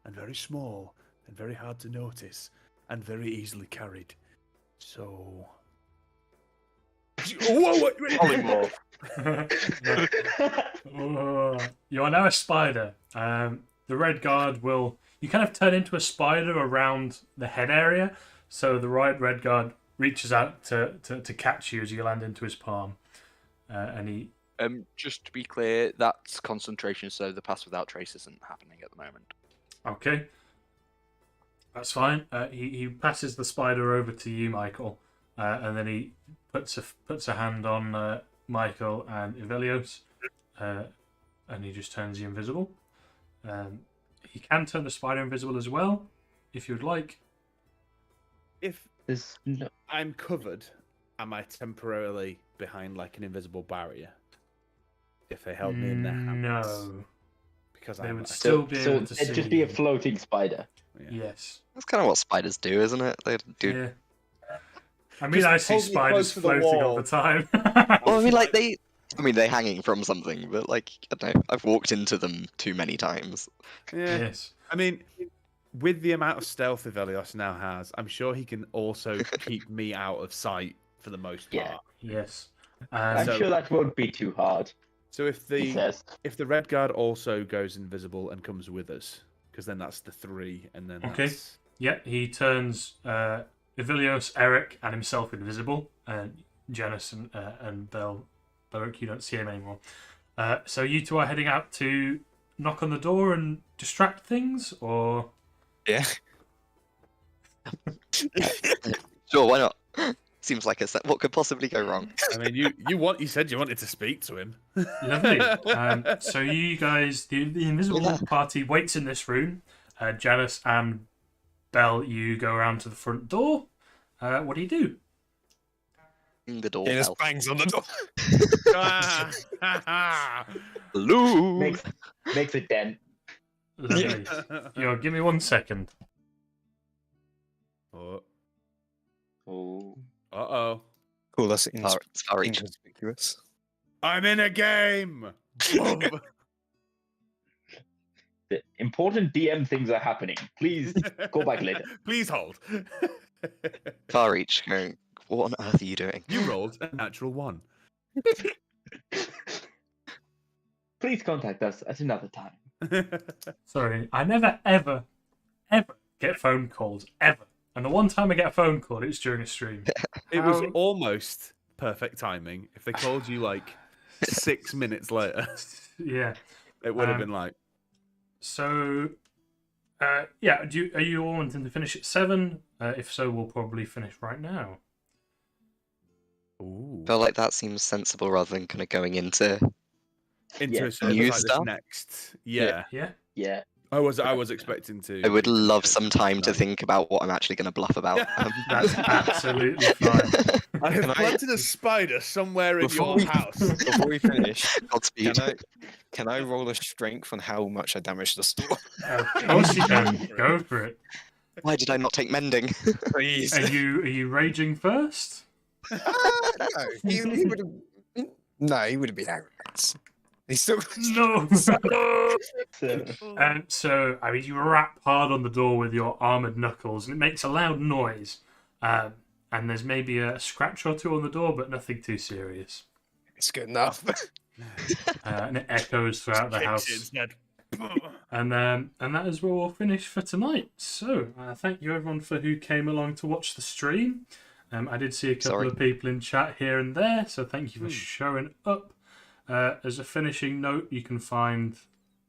and very small, and very hard to notice, and very easily carried. So. Whoa! Polymorph. You are now a spider. The red guard will. You kind of turn into a spider around the head area, so the red guard reaches out to catch you as you land into his palm, and he. Just to be clear, that's concentration, so the pass without trace isn't happening at the moment. Okay, that's fine. He passes the spider over to you, Michael, and then he puts a hand on Michael and Ivelios, and he just turns you invisible. He can turn the spider invisible as well, if you'd like. If I'm covered, am I temporarily behind like an invisible barrier? If they held me in their hands? No. Because they I'm would still be able to see. It'd just be a floating spider. Yeah. Yes. That's kind of what spiders do, isn't it? They do. Yeah. I mean, I see hold me spiders close to the floating all wall. the time. Well, I mean, like they're hanging from something, but like I don't know. I've walked into them too many times. Yeah. Yes. I mean, with the amount of stealth Ivelios now has, I'm sure he can also keep me out of sight for the most part. Yeah. Yes. I'm sure that won't be too hard. So if He says. the red guard also goes invisible and comes with us, because then that's the 3, and then Okay. that's... Yeah, he turns Ivilios, Eric, and himself invisible, and Janice and Belric, you don't see him anymore. So you two are heading out to knock on the door and distract things, or? Yeah. Sure, why not? Seems like what could possibly go wrong? I mean, you said you wanted to speak to him. Lovely. So you guys, the invisible party waits in this room. Janice and Belle, you go around to the front door. What do? The door. He just bangs on the door. Hello. Makes a dent. Lovely. Give me 1 second. Oh. Oh. Uh-oh. Cool, that's Far reach. inconspicuous. I'm in a game! Boom. The important DM things are happening. Please go back later. Please hold. Far reach. Going. What on earth are you doing? You rolled a natural 1. Please contact us at another time. Sorry, I never, ever get phone calls, ever. And the one time I get a phone call, it's during a stream. It was almost perfect timing. If they called you like 6 minutes later, Yeah. it would have been like... So, yeah, are you all wanting to finish at 7? If so, we'll probably finish right now. Ooh. Feel like that seems sensible rather than kind of going into Into a sort new of like stuff? This next... Yeah. Yeah. I was expecting to... I would love some time to think about what I'm actually going to bluff about. That's absolutely fine. I have planted a spider somewhere in your house. Before we finish, Godspeed. can I roll a strength on how much I damaged the store? Of course you can. Go for it. Why did I not take mending? Please. Are you raging first? No, he would have. No, he would have been arrogant. He's still. No. So, I mean, you rap hard on the door with your armored knuckles, and it makes a loud noise. And there's maybe a scratch or two on the door, but nothing too serious. It's good enough. And it echoes throughout the house. And that is where we'll finish for tonight. So, thank you everyone for who came along to watch the stream. I did see a couple of people in chat here and there, so thank you for showing up. As a finishing note, you can find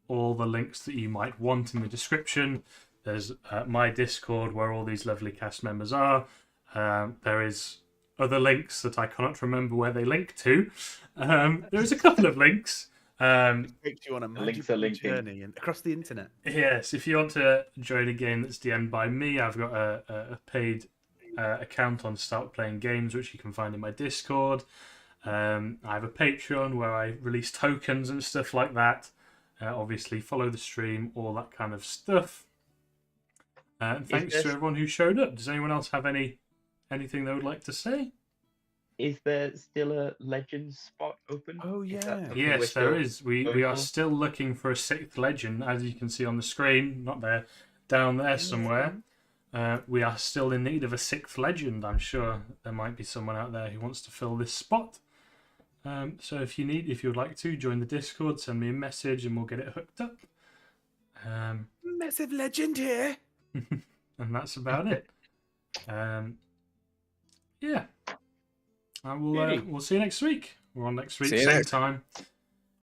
all the links that you might want in the description. There's my Discord where all these lovely cast members are. There is other links that I cannot remember where they link to. There's a couple of links. Takes you on a magical linked journey across the internet. Yes, if you want to join a game that's DM'd by me, I've got a paid account on Start Playing Games, which you can find in my Discord. I have a Patreon where I release tokens and stuff like that. Obviously, follow the stream, all that kind of stuff. And thanks to everyone who showed up. Does anyone else have anything they would like to say? is there still a legend spot open? Oh, Is that yeah. something we're Yes, there still is. We going are for? still looking for a 6th legend, as you can see on the screen. Not there, down there somewhere. We are still in need of a 6th legend. I'm sure there might be someone out there who wants to fill this spot. So if you would like to join the Discord, send me a message and we'll get it hooked up. Massive legend here. And that's about it. Yeah. We'll see you next week. We're on next week, See you same next. time.